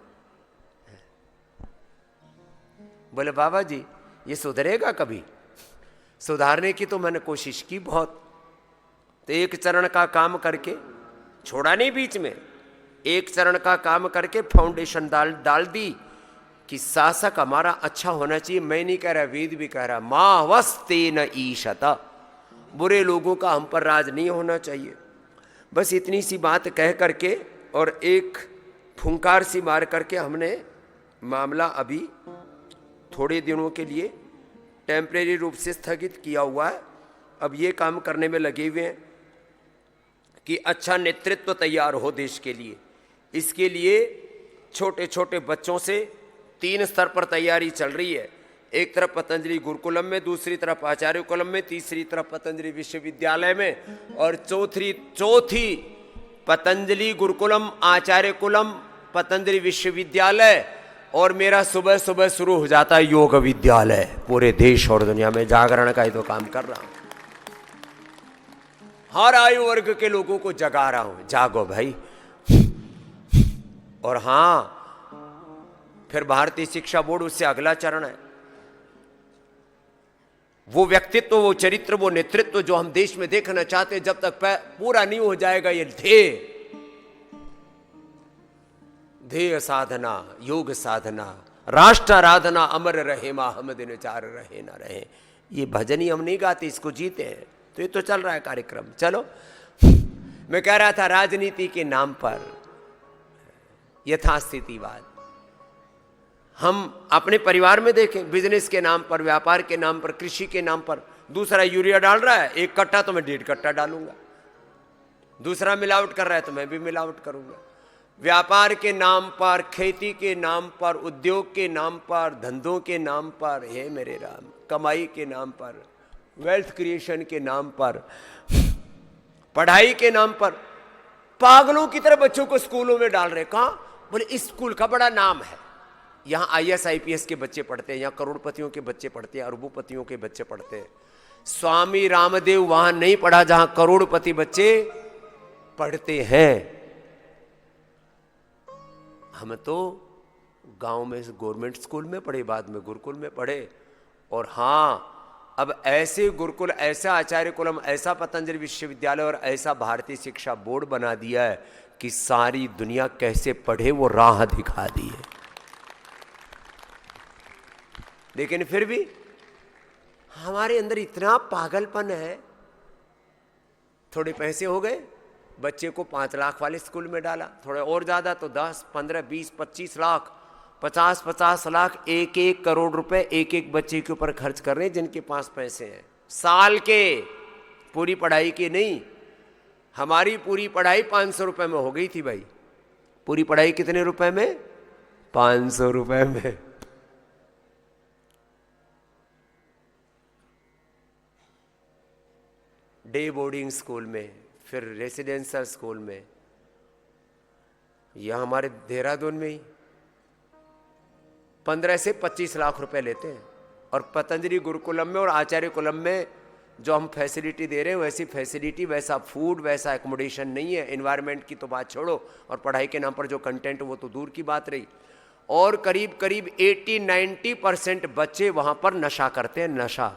बोले बाबा जी ये सुधरेगा कभी? सुधारने की तो मैंने कोशिश की बहुत, तो एक चरण का काम करके छोड़ा नहीं, बीच में एक चरण का काम करके फाउंडेशन डाल दी कि शासक हमारा अच्छा होना चाहिए। मैं नहीं कह रहा, वेद भी कह रहा, मां वस्ते न ईशता, बुरे लोगों का हम पर राज नहीं होना चाहिए। बस इतनी सी बात कह करके और एक फुंकार सी मार करके हमने मामला अभी थोड़े दिनों के लिए टेम्परेरी रूप से स्थगित किया हुआ है। अब ये काम करने में लगे हुए हैं कि अच्छा नेतृत्व तैयार हो देश के लिए। इसके लिए छोटे छोटे बच्चों से 3 स्तर पर तैयारी चल रही है। एक तरफ पतंजलि गुरुकुलम में, दूसरी तरफ आचार्य कुलम में, तीसरी तरफ पतंजलि विश्वविद्यालय में, और चौथी पतंजलि गुरुकुलम, आचार्य कुलम, पतंजलि विश्वविद्यालय, और मेरा सुबह सुबह शुरू हो जाता है योग विद्यालय। पूरे देश और दुनिया में जागरण का ही तो काम कर रहा हूं, हर आयु वर्ग के लोगों को जगा रहा हूं, जागो भाई। और हां, फिर भारतीय शिक्षा बोर्ड, उससे अगला चरण है वो व्यक्तित्व, वो चरित्र, वो नेतृत्व जो हम देश में देखना चाहते हैं। जब तक पूरा नहीं हो जाएगा ये ध्येय साधना, योग साधना, राष्ट्र आराधना, अमर रहे मां हम दिन चार रहे ना रहे, ये भजन ही हम नहीं गाते, इसको जीते हैं। तो ये तो चल रहा है कार्यक्रम। चलो, मैं कह रहा था राजनीति के नाम पर यथास्थितिवाद हम अपने परिवार में देखें, बिजनेस के नाम पर, व्यापार के नाम पर, कृषि के नाम पर। दूसरा यूरिया डाल रहा है 1 कट्टा तो मैं 1.5 कट्टा डालूंगा, दूसरा मिलावट कर रहा है तो मैं भी मिलावट करूंगा। व्यापार के नाम पर, खेती के नाम पर, उद्योग के नाम पर, धंधों के नाम पर, हे मेरे राम, कमाई के नाम पर, वेल्थ क्रिएशन के नाम पर, पढ़ाई के नाम पर, पागलों की तरह बच्चों को स्कूलों में डाल रहे। कहां? बोले इस स्कूल का बड़ा नाम है, यहां IAS IPS के बच्चे पढ़ते हैं, यहां करोड़पतियों के बच्चे पढ़ते हैं, अरबोपतियों के बच्चे पढ़ते हैं। स्वामी रामदेव वहां नहीं पढ़ा जहां करोड़पति बच्चे पढ़ते हैं। हम तो गांव में गवर्नमेंट स्कूल में पढ़े, बाद में गुरुकुल में पढ़े। और हां, अब ऐसे गुरुकुल, ऐसा आचार्य कुलम, ऐसा पतंजलि विश्वविद्यालय और ऐसा भारतीय शिक्षा बोर्ड बना दिया है कि सारी दुनिया कैसे पढ़े वो राह दिखा दी है। लेकिन फिर भी हमारे अंदर इतना पागलपन है। थोड़े पैसे हो गए, बच्चे को 5 लाख वाले स्कूल में डाला, थोड़ा और ज्यादा तो 10, 15, 20, 25 लाख, 50 लाख, 1 करोड़ रुपए एक बच्चे के ऊपर खर्च कर रहे हैं जिनके पास पैसे हैं। साल के, पूरी पढ़ाई के नहीं। हमारी पूरी पढ़ाई 500 रुपए में हो गई थी भाई। पूरी पढ़ाई कितने रुपए में? 500 रुपए में। डे बोर्डिंग स्कूल में, फिर रेसिडेंशियल स्कूल में, यह हमारे देहरादून में ही 15 से 25 लाख रुपए लेते हैं। और पतंजलि गुरुकुलम में और आचार्य कुलम में जो हम फैसिलिटी दे रहे हैं, वैसी फैसिलिटी, वैसा फूड, वैसा एकोमोडेशन नहीं है। एनवायरनमेंट की तो बात छोड़ो, और पढ़ाई के नाम पर जो कंटेंट वो तो दूर की बात रही। और करीब 80-90% बच्चे वहां पर नशा करते हैं। नशा,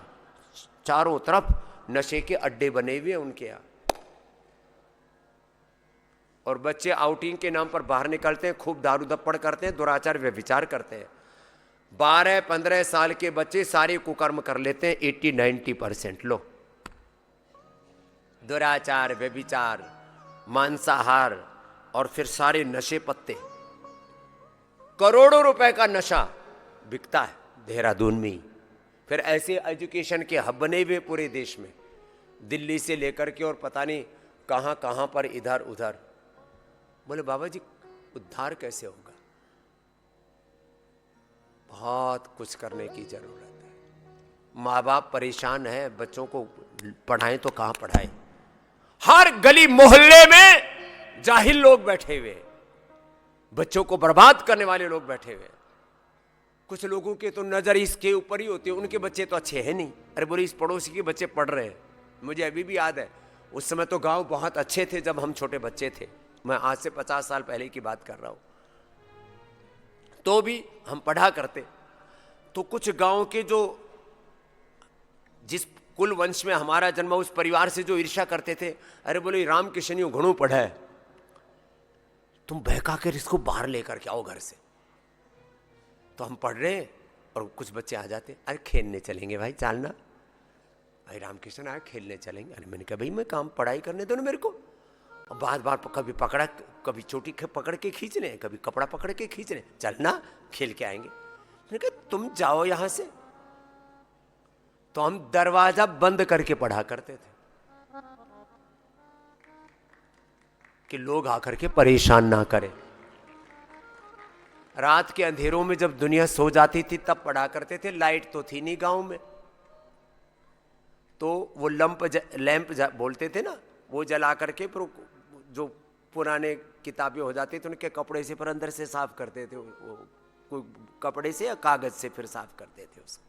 चारों तरफ नशे के अड्डे बने हुए हैं उनके यहाँ। और बच्चे आउटिंग के नाम पर बाहर निकलते हैं, खूब दारू दप्पड़ करते हैं, दुराचार व्यभिचार करते हैं। 12-15 साल के बच्चे सारे कुकर्म कर लेते हैं। 80-90% लो, दुराचार, व्यभिचार, मांसाहार, और फिर सारे नशे पत्ते, करोड़ों रुपए का नशा। बिकता है देहरादून में ही। फिर ऐसे एजुकेशन के हब बने हुए पूरे देश में, दिल्ली से लेकर के और पता नहीं कहाँ कहाँ पर, इधर उधर। बोले बाबा जी उद्धार कैसे होगा? बहुत कुछ करने की जरूरत है। माँ बाप परेशान है, बच्चों को पढ़ाएं तो कहाँ पढ़ाएं? हर गली मोहल्ले में जाहिल लोग बैठे हुए हैं, बच्चों को बर्बाद करने वाले लोग बैठे हुए हैं। कुछ लोगों के तो नजर इसके ऊपर ही होती है, उनके बच्चे तो अच्छे हैं नहीं। अरे बोले इस पड़ोसी के बच्चे पढ़ रहे हैं। मुझे अभी भी याद है, उस समय तो गांव बहुत अच्छे थे जब हम छोटे बच्चे थे। मैं आज से 50 साल पहले की बात कर रहा हूं। तो भी हम पढ़ा करते। तो कुछ गांव के जो, जिस कुल वंश में हमारा जन्म, उस परिवार से जो ईर्ष्या करते थे, अरे बोले राम किशनियो घणो पढ़ा है, तुम बहका कर इसको बाहर लेकर के आओ घर से। तो हम पढ़ रहे हैं और कुछ बच्चे आ जाते, अरे खेलने चलेंगे भाई, चलना भाई, रामकृष्ण आए खेलने चलेंगे। अरे मैंने कहा भाई मैं काम पढ़ाई करने दो ना मेरे को। और बार बार कभी पकड़ा, कभी चोटी पकड़ के खींच रहे, कभी कपड़ा पकड़ के खींच रहे, चलना खेल के आएंगे। मैंने कहा तुम जाओ यहां से। तो हम दरवाजा बंद करके पढ़ा करते थे कि लोग आकर के परेशान ना करें। रात के अंधेरों में जब दुनिया सो जाती थी तब पढ़ा करते थे। लाइट तो थी नहीं गांव में, तो वो लैंप बोलते थे ना, वो जला करके फिर जो पुराने किताबें हो जाती थी उनके कपड़े से फिर अंदर से साफ करते थे, वो कोई कपड़े से या कागज से फिर साफ करते थे उसको।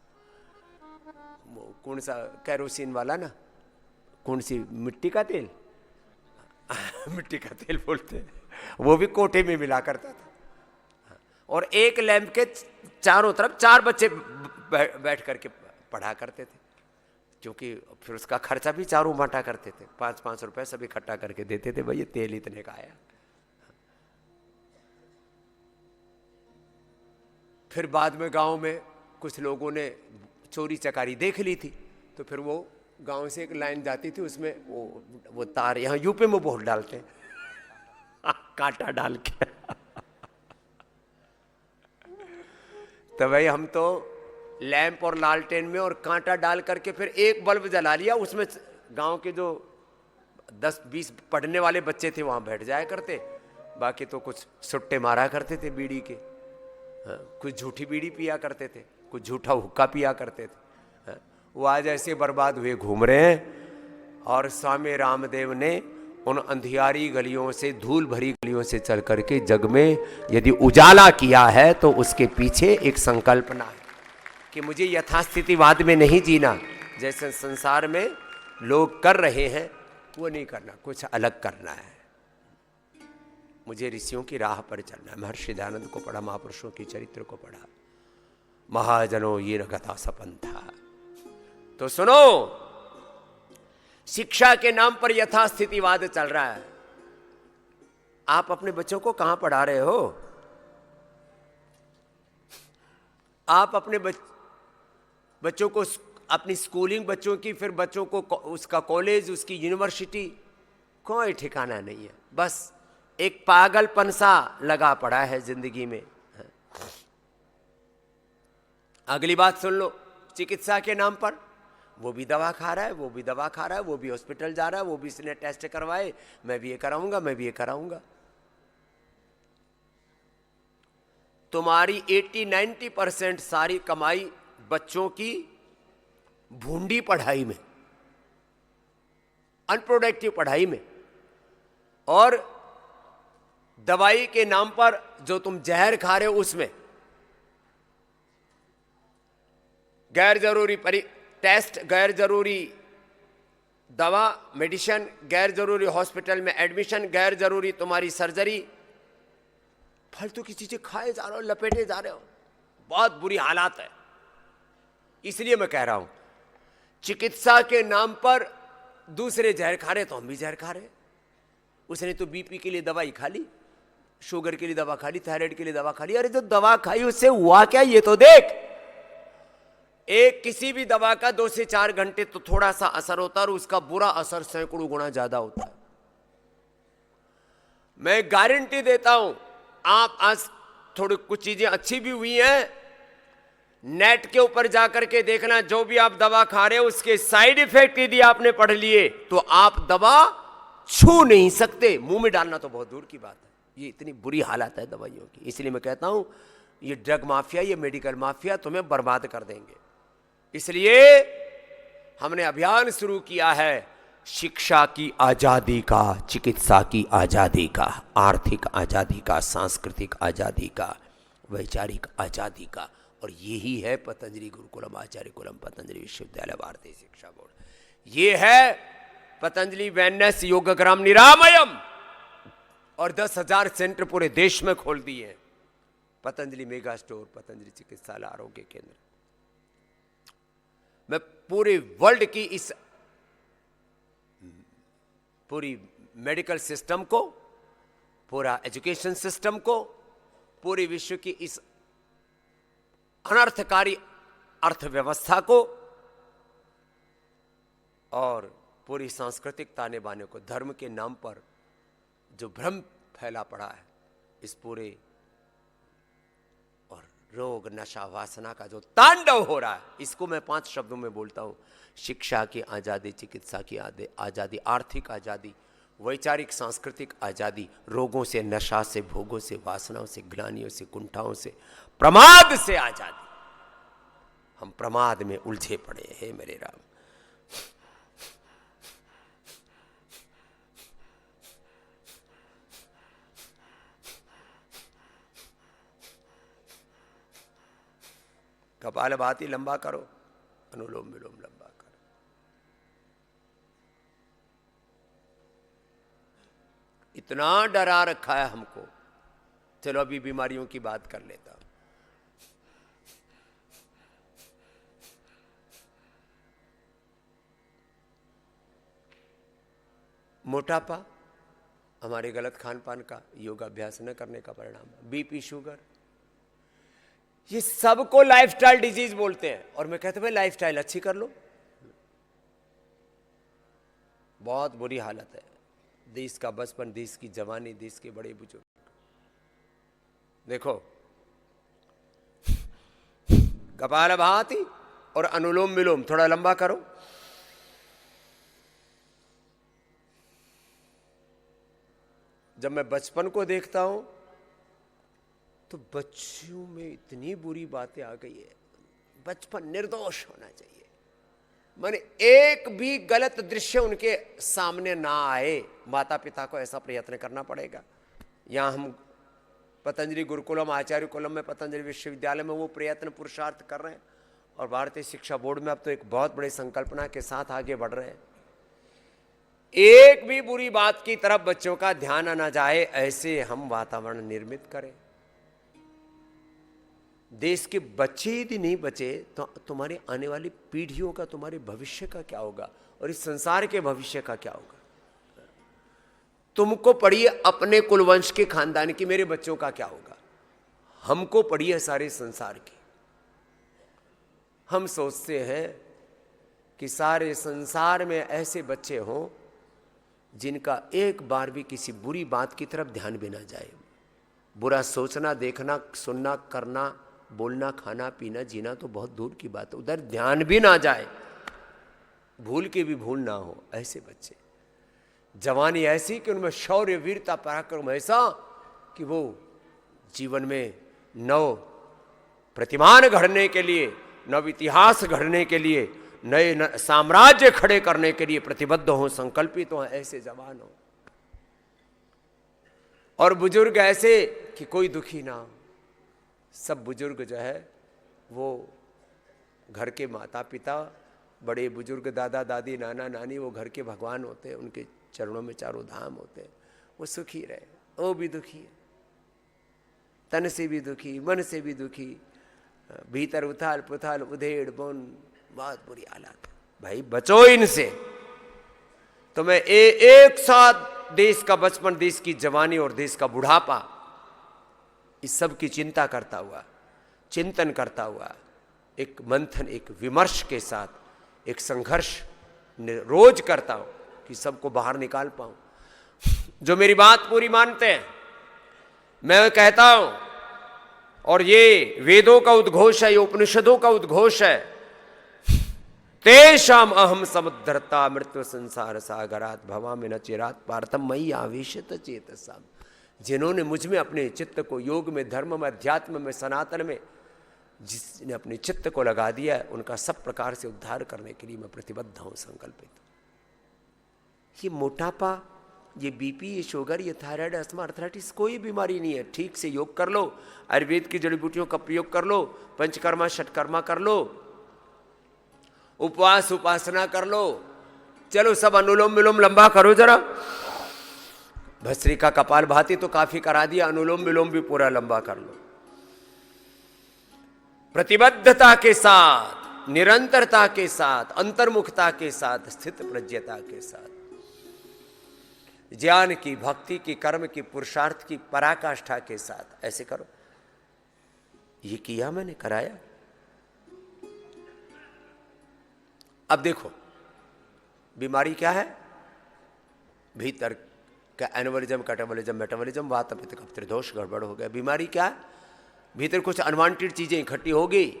वो कौन सा कैरोसिन वाला ना, कौन सी मिट्टी का तेल मिट्टी का तेल बोलते हैं, वो भी कोठे में मिला करता था। और एक लैंप के चारों तरफ 4 बच्चे बैठ करके पढ़ा करते थे, क्योंकि फिर उसका खर्चा भी चारों बांटा करते थे। 5-5 रुपए सब इकट्ठा करके देते थे, भाई ये तेल इतने का आया। फिर बाद में गांव में कुछ लोगों ने चोरी चकारी देख ली थी, तो फिर वो गांव से एक लाइन जाती थी, उसमें वो तार, यहाँ यूपी में बहुत डालते हैं कांटा डाल के तो भाई हम तो लैंप और लालटेन में और कांटा डाल करके फिर एक बल्ब जला लिया, उसमें गांव के जो 10-20 पढ़ने वाले बच्चे थे वहां बैठ जाया करते। बाकी तो कुछ सुट्टे मारा करते थे बीड़ी के, कुछ झूठी बीड़ी पिया करते थे, कुछ झूठा हुक्का पिया करते थे। वो आज ऐसे बर्बाद हुए घूम रहे हैं। और स्वामी रामदेव ने उन अंधियारी गलियों से, धूल भरी गलियों से चल करके जग में यदि उजाला किया है तो उसके पीछे एक संकल्पना है कि मुझे यथास्थितिवाद में नहीं जीना, जैसे संसार में लोग कर रहे हैं वो नहीं करना, कुछ अलग करना है। मुझे ऋषियों की राह पर चलना है। महर्षि दयानंद को पढ़ा, महापुरुषों के चरित्र को पढ़ा, महाजनों ये रगता सपन था। तो सुनो, शिक्षा के नाम पर यथास्थितिवाद चल रहा है। आप अपने बच्चों को कहां पढ़ा रहे हो? आप अपने बच्चों को, अपनी स्कूलिंग बच्चों की, फिर बच्चों को उसका कॉलेज, उसकी यूनिवर्सिटी, कोई ठिकाना नहीं है। बस एक पागलपन सा लगा पड़ा है जिंदगी में। अगली बात सुन लो, चिकित्सा के नाम पर वो भी दवा खा रहा है, वो भी दवा खा रहा है, वो भी हॉस्पिटल जा रहा है, वो भी इसने टेस्ट करवाए, मैं भी ये कराऊंगा, मैं भी ये कराऊंगा। तुम्हारी 80-90% सारी कमाई बच्चों की भूंडी पढ़ाई में, अनप्रोडक्टिव पढ़ाई में, और दवाई के नाम पर जो तुम जहर खा रहे हो उसमें। गैर जरूरी टेस्ट, गैर जरूरी दवा, मेडिसिन, गैर जरूरी हॉस्पिटल में एडमिशन, गैर जरूरी तुम्हारी सर्जरी, फालतू की चीजें खाए जा रहे हो, लपेटे जा रहे हो। बहुत बुरी हालात है। इसलिए मैं कह रहा हूं, चिकित्सा के नाम पर दूसरे जहर खा रहे तो हम भी जहर खा रहे। उसने तो बीपी के लिए दवाई खा ली, शुगर के लिए दवा खा ली, थायराइड के लिए दवा खा ली। अरे जो दवा खाई उससे हुआ क्या ये तो देख। एक किसी भी दवा का 2 से 4 घंटे तो थोड़ा सा असर होता है और उसका बुरा असर सैकड़ों गुना ज्यादा होता है। मैं गारंटी देता हूं, आप आज थोड़ी कुछ चीजें अच्छी भी हुई हैं, नेट के ऊपर जाकर के देखना, जो भी आप दवा खा रहे हो उसके साइड इफेक्ट यदि आपने पढ़ लिए तो आप दवा छू नहीं सकते, मुंह में डालना तो बहुत दूर की बात है। ये इतनी बुरी हालत है दवाइयों की। इसलिए मैं कहता हूं ये ड्रग माफिया, ये मेडिकल माफिया तुम्हें बर्बाद कर देंगे। इसलिए हमने अभियान शुरू किया है शिक्षा की आजादी का, चिकित्सा की आजादी का, आर्थिक आजादी का, सांस्कृतिक आजादी का, वैचारिक आजादी का। और यही है पतंजलि गुरुकुलम आचार्य कुलम पतंजलि विश्वविद्यालय भारतीय शिक्षा बोर्ड। ये है पतंजलि वेलनेस योगग्राम निरामयम। और 10,000 सेंटर पूरे देश में खोल दिए हैं। पतंजलि मेगा स्टोर, पतंजलि चिकित्सालय, आरोग्य केंद्र। मैं पूरे वर्ल्ड की इस पूरी मेडिकल सिस्टम को, पूरा एजुकेशन सिस्टम को, पूरे विश्व की इस अनर्थकारी अर्थव्यवस्था को और पूरी सांस्कृतिक ताने बाने को, धर्म के नाम पर जो भ्रम फैला पड़ा है, इस पूरे और रोग नशा वासना का जो तांडव हो रहा है, इसको मैं 5 शब्दों में बोलता हूं। शिक्षा की आजादी, चिकित्सा की आजादी, आर्थिक आजादी, वैचारिक सांस्कृतिक आजादी, रोगों से, नशा से, भोगों से, वासनाओं से, ग्लानियों से, कुंठाओं से, प्रमाद से आजादी। हम प्रमाद में उलझे पड़े हैं मेरे राम। कपालभाति लंबा करो, अनुलोम विलोम लंबा करो। इतना डरा रखा है हमको। चलो अभी बीमारियों की बात कर लेता हूं। मोटापा हमारे गलत खान पान का, योगाभ्यास न करने का परिणाम। बीपी, शुगर, ये सबको लाइफस्टाइल डिजीज बोलते हैं। और मैं कहता हूं लाइफस्टाइल अच्छी कर लो। बहुत बुरी हालत है देश का बचपन, देश की जवानी, देश के बड़े बुजुर्ग। देखो कपालभाति और अनुलोम विलोम थोड़ा लंबा करो। जब मैं बचपन को देखता हूं तो बच्चों में इतनी बुरी बातें आ गई है। बचपन निर्दोष होना चाहिए। माने एक भी गलत दृश्य उनके सामने ना आए। माता पिता को ऐसा प्रयत्न करना पड़ेगा। यहां हम पतंजलि गुरुकुलम आचार्य कुलम में, पतंजलि विश्वविद्यालय में वो प्रयत्न पुरुषार्थ कर रहे हैं। और भारतीय शिक्षा बोर्ड में अब तो एक बहुत बड़ी संकल्पना के साथ आगे बढ़ रहे हैं। एक भी बुरी बात की तरफ बच्चों का ध्यान न जाए, ऐसे हम वातावरण निर्मित करें। देश के बच्चे यदि नहीं बचे तो तुम्हारी आने वाली पीढ़ियों का, तुम्हारे भविष्य का क्या होगा और इस संसार के भविष्य का क्या होगा। तुमको पढ़िए अपने कुलवंश के खानदान की, मेरे बच्चों का क्या होगा। हमको पढ़िए सारे संसार की। हम सोचते हैं कि सारे संसार में ऐसे बच्चे हों जिनका एक बार भी किसी बुरी बात की तरफ ध्यान भी ना जाए। बुरा सोचना, देखना, सुनना, करना, बोलना, खाना, पीना, जीना तो बहुत दूर की बात है, उधर ध्यान भी ना जाए, भूल के भी भूल ना हो। ऐसे बच्चे, जवानी ऐसी कि उनमें शौर्य, वीरता, पराक्रम ऐसा कि वो जीवन में नव प्रतिमान गढ़ने के लिए, नव इतिहास गढ़ने के लिए, नए साम्राज्य खड़े करने के लिए प्रतिबद्ध हो, संकल्पित हो। ऐसे जवान हो। और बुजुर्ग ऐसे कि कोई दुखी ना हो। सब बुजुर्ग जो है वो घर के माता पिता, बड़े बुजुर्ग, दादा दादी, नाना नानी, वो घर के भगवान होते हैं। उनके चरणों में चारों धाम होते हैं। वो सुखी रहे। वो भी दुखी है, तन से भी दुखी, मन से भी दुखी, भीतर उथाल पुथाल, उधेड़ बुन, बहुत बुरी हालत है। भाई बचो इनसे। तो मैं एक साथ देश का बचपन, देश की जवानी और देश का बुढ़ापा, इस सब की चिंता करता हुआ, चिंतन करता हुआ, एक मंथन, एक विमर्श के साथ एक संघर्ष रोज करता हूं कि सबको बाहर निकाल पाऊं। जो मेरी बात पूरी मानते हैं, मैं कहता हूं और ये वेदों का उद्घोष है, ये उपनिषदों का उद्घोष है। तेषाम अहम समुद्धरता मृत्यु संसार सागरात भवामि न चिरात पार्थम मयि आवेशित चेतसाम। जिन्होंने मुझ में अपने चित्त को योग में, धर्म में, अध्यात्म में, सनातन में जिसने अपने चित्त को लगा दिया है, उनका सब प्रकार से उद्धार करने के लिए मैं प्रतिबद्ध हूं, संकल्पित हूं। ये मोटापा, ये बीपी, ये शुगर, ये थायराइड, अस्थमा, अर्थराइटिस कोई बीमारी नहीं है। ठीक से योग कर लो, आयुर्वेद की जड़ी बूटियों का प्रयोग कर लो, पंचकर्मा षटकर्मा कर लो, उपवास उपासना कर लो। चलो सब अनुलोम विलोम लंबा करो जरा। भस्त्रिका कपाल भाती तो काफी करा दिया, अनुलोम विलोम भी पूरा लंबा कर लो। प्रतिबद्धता के साथ, निरंतरता के साथ, अंतर्मुखता के साथ, स्थित प्रज्ञता के साथ, ज्ञान की, भक्ति की, कर्म की, पुरुषार्थ की पराकाष्ठा के साथ ऐसे करो। ये किया मैंने, कराया। अब देखो बीमारी क्या है, भीतर का एनोवलिज्म, कैटाबॉलिज्म, मेटाबॉलिज्म, वात पित्त कफ त्रिदोष गड़बड़ हो गया। बीमारी क्या है, भीतर कुछ अनवांटेड चीजें इकट्ठी हो गई,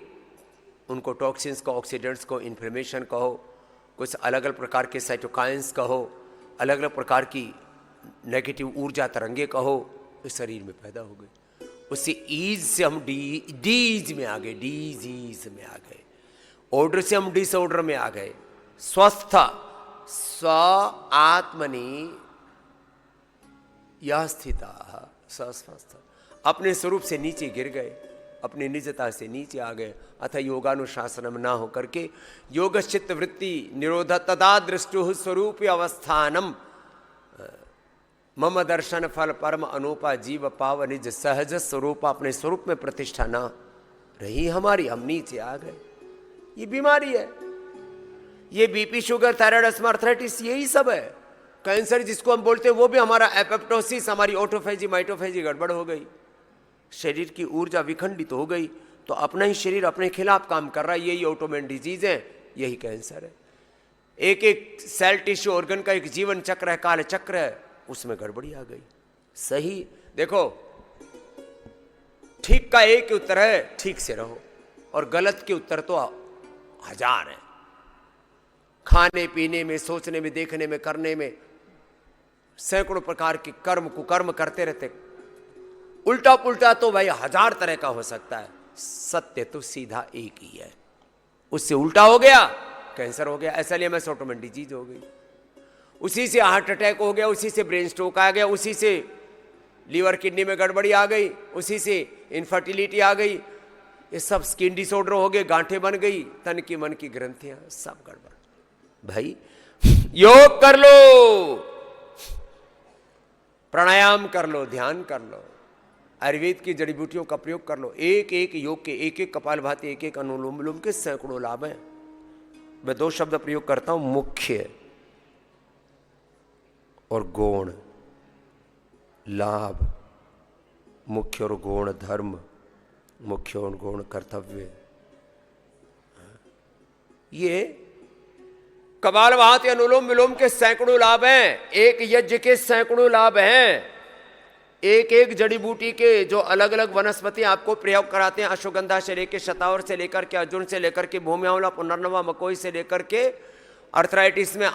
उनको टॉक्सिन्स को, ऑक्सीडेंट्स को, इन्फ्लेमेशन कहो, कुछ अलग अलग प्रकार के साइटोकाइंस कहो, अलग अलग प्रकार की नेगेटिव ऊर्जा तरंगे कहो, इस शरीर में पैदा हो गई। उससे ईज से हम डीज में आ गए, डिजीज में आ गए। ऑर्डर से हम डिसऑर्डर में आ गए। स्वस्थ स्व आत्मनि या स्थिता स्वस्थ, अपने स्वरूप से नीचे गिर गए, अपनी निजता से नीचे आ गए। अथ योगानुशासनम ना हो करके योगश्चित्त वृत्ति निरोध तदा दृष्टु स्वरूप अवस्थानम मम दर्शन फल परम अनूपा जीव पाव निज सहज स्वरूप। अपने स्वरूप में प्रतिष्ठा ना रही हमारी, हम नीचे आ गए। ये बीमारी है, ये BP, sugar, thyroid, asthma, arthritis, यही सब है। कैंसर जिसको हम बोलते हैं वो भी हमारा एपोप्टोसिस, हमारी ऑटोफेजी माइटोफेजी गड़बड़ हो गई, शरीर की ऊर्जा विखंडित हो गई, तो अपना ही शरीर अपने खिलाफ काम कर रहा है। यही ऑटोमेन डिजीज है, यही कैंसर है। एक एक सेल टिश्यू ऑर्गन का एक जीवन चक्र है, काल चक्र है, उसमें गड़बड़ी आ गई। सही देखो, ठीक का एक उत्तर है ठीक से रहो, और गलत के उत्तर तो हजार है। खाने पीने में, सोचने में, देखने में, करने में सैकड़ों प्रकार के कर्म कुकर्म करते रहते। उल्टा पुल्टा तो भाई हजार तरह का हो सकता है, सत्य तो सीधा एक ही है। उससे उल्टा हो गया कैंसर हो गया, ऐसा लिए मैं ऑटोमेन डिजीज हो गई, उसी से हार्ट अटैक हो गया, उसी से ब्रेन स्ट्रोक आ गया, उसी से लीवर किडनी में गड़बड़ी आ गई, उसी से इनफर्टिलिटी आ गई, ये सब स्किन डिसऑर्डर हो गए, गांठें बन गई, तन की मन की ग्रंथियां सब गड़बड़। भाई योग कर लो, प्राणायाम कर लो, ध्यान कर लो, आयुर्वेद की जड़ी बूटियों का प्रयोग कर लो। एक एक योग के, एक एक कपालभाति, एक एक अनुलोम विलोम के सैकड़ों लाभ हैं। मैं दो शब्द प्रयोग करता हूं, मुख्य और गौण लाभ। मुख्य और गौण धर्म, मुख्य और गौण कर्तव्य। ये कपालभाति अनुलोम विलोम के सैकड़ों लाभ हैं, एक यज्ञ के सैकड़ों लाभ हैं। एक एक जड़ी बूटी के जो अलग अलग वनस्पति आपको प्रयोग कराते हैं, अश्वगंधा से लेकर, शतावर से लेकर के, अर्जुन से लेकर के, भूमि आंवला, पुनर्नवा, मकोई से लेकर के, अर्थराइटिस में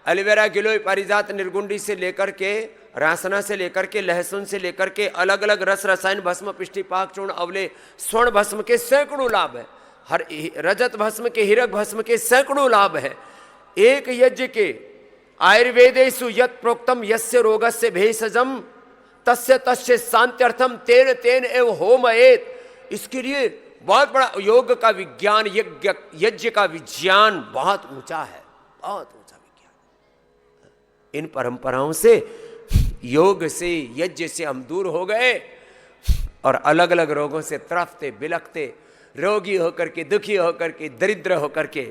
एलोवेरा, गिलोय, पारिजात, निर्गुंडी से लेकर के, रासना से लेकर के, लहसुन से लेकर के, अलग अलग रस रसायन, भस्म, पिष्टि, पाक, चूर्ण, अवले, स्वर्ण भस्म के सैकड़ों लाभ है। हर रजत भस्म के, हीरक भस्म के सैकड़ों लाभ है। एक यज्ञ के आयुर्वेदेषु यत् प्रोक्तम यस्य रोगस्य भेषजम तस्य तस्य शांत्यर्थम तेन तेन एव होमयेत। इसके लिए बहुत बड़ा योग का विज्ञान, यज्ञ का विज्ञान बहुत ऊंचा है, बहुत ऊंचा विज्ञान। इन परंपराओं से, योग से, यज्ञ से हम दूर हो गए और अलग अलग रोगों से त्रफते बिलखते, रोगी होकर के, दुखी होकर के, दरिद्र होकर के,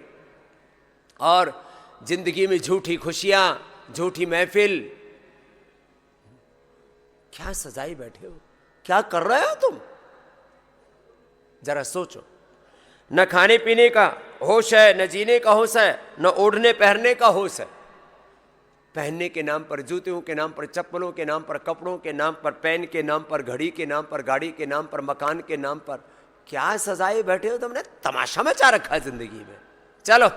और जिंदगी में झूठी खुशियां, झूठी महफिल, क्या सजाई बैठे हो, क्या कर रहे हो तुम? जरा सोचो। न खाने पीने का होश है, न जीने का होश है, न ओढ़ने पहनने का होश है। पहनने के नाम पर, जूतों के नाम पर, चप्पलों के नाम पर, कपड़ों के नाम पर, पेन के नाम पर, घड़ी के नाम पर, गाड़ी के नाम पर, मकान के नाम पर क्या सजाए बैठे हो तुमने? तमाशा मचा रखा है जिंदगी में। चलो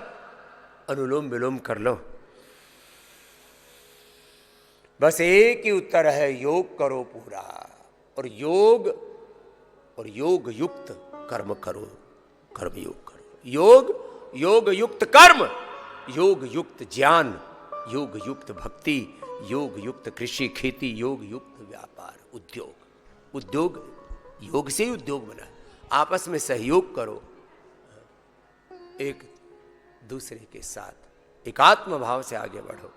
अनुलोम विलोम कर लो। बस एक ही उत्तर है, योग करो पूरा, और योग युक्त कर्म करो, कर्म योग करो। योग युक्त कर्म, योग युक्त ज्ञान, योग युक्त भक्ति, योग युक्त कृषि खेती, योग युक्त व्यापार, उद्योग योग से ही उद्योग बना। आपस में सहयोग करो, एक दूसरे के साथ एकात्म भाव से आगे बढ़ो।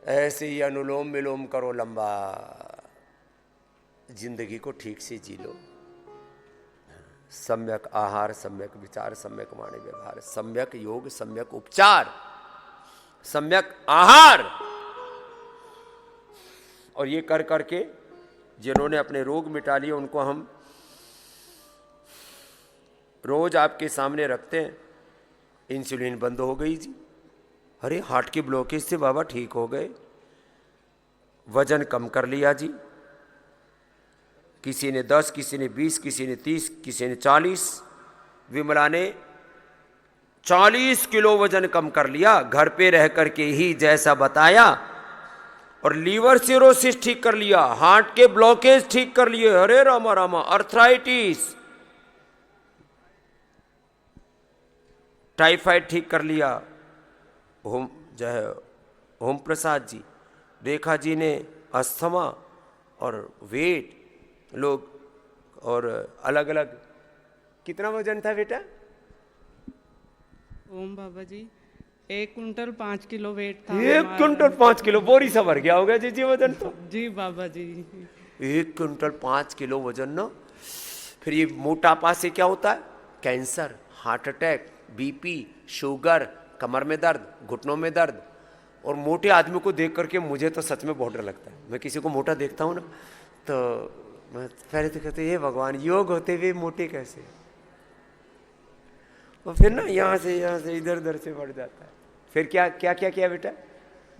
ऐसे ही अनुलोम विलोम करो लंबा, जिंदगी को ठीक से जी लो। सम्यक आहार, सम्यक विचार, सम्यक वाणी व्यवहार, सम्यक योग, सम्यक उपचार, सम्यक आहार, और ये कर करके जिन्होंने अपने रोग मिटा लिए उनको हम रोज आपके सामने रखते हैं। इंसुलिन बंद हो गई जी, अरे हार्ट की ब्लॉकेज से बाबा ठीक हो गए, वजन कम कर लिया जी, किसी ने 10, किसी ने 20, किसी ने 30, किसी ने 40। विमला ने 40 किलो वजन कम कर लिया घर पे रह करके ही, जैसा बताया, और लीवर सिरोसिस ठीक कर लिया, हार्ट के ब्लॉकेज ठीक कर लिए, अरे रामा रामा, अर्थराइटिस, टाइफाइड ठीक कर लिया। ओम प्रसाद जी, रेखा जी ने अस्थमा और वेट लोग, और अलग अलग। कितना वजन था बेटा? ओम बाबा जी 1 कुंटल 5 किलो वेट था। 1 कुंटल 5 किलो, बोरी सा भर गया होगा जी वजन तो। जी बाबा जी 1 कुंटल 5 किलो वजन ना। फिर ये मोटापा से क्या होता है? Cancer, heart attack, BP, sugar, कमर में दर्द, घुटनों में दर्द। और मोटे आदमी को देख करके मुझे तो सच में बहुत डर लगता है। मैं किसी को मोटा देखता हूँ ना, तो मैं पहले तो कहते हे भगवान, योग होते हुए मोटे कैसे? और फिर ना यहाँ से इधर उधर से बढ़ जाता है। फिर क्या क्या क्या किया बेटा?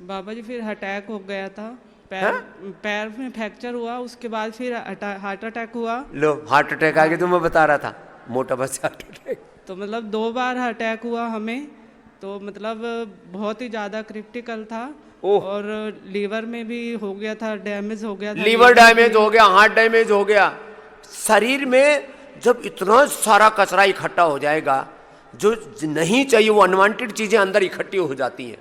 बाबा जी फिर अटैक हो गया था, पैर में फ्रैक्चर हुआ, उसके बाद फिर हार्ट अटैक हुआ। लो हार्ट अटैक आ गया, तो मैं बता रहा था मोटा बस हार्ट अटैक। तो मतलब 2 बार अटैक हुआ हमें, तो मतलब बहुत ही ज़्यादा क्रिटिकल था। और लीवर में भी हो गया था, डैमेज हो गया था। लीवर डैमेज हो गया, हार्ट डैमेज हो गया। शरीर में जब इतना सारा कचरा इकट्ठा हो जाएगा, जो नहीं चाहिए वो अनवांटेड चीजें अंदर इकट्ठी हो जाती हैं।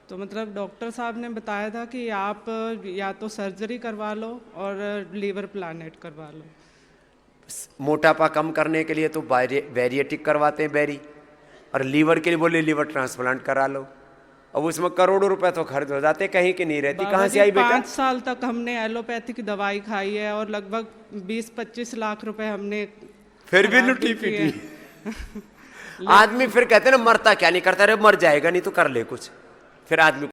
तो मतलब डॉक्टर साहब ने बताया था कि आप या तो सर्जरी करवा लो और लीवर प्लानेट करवा लो। मोटापा कम करने के लिए तो बैरिएटिक करवाते हैं, बैरी, और लीवर के लिए बोले लीवर ट्रांसप्लांट करा लो। अब उसमें करोड़ों रुपए तो खर्च हो जाते, कहीं की नहीं रहती। कहाँ से आई बेटा? 5 साल तक हमने एलोपैथिक दवाई खाई है और लगभग 20-25 लाख रुपए हमने फिर भी लुटी पीटी। आदमी फिर कहते ना मरता क्या नहीं करता, अरे मर जाएगा नहीं तो कर ले कुछ। फिर आदमी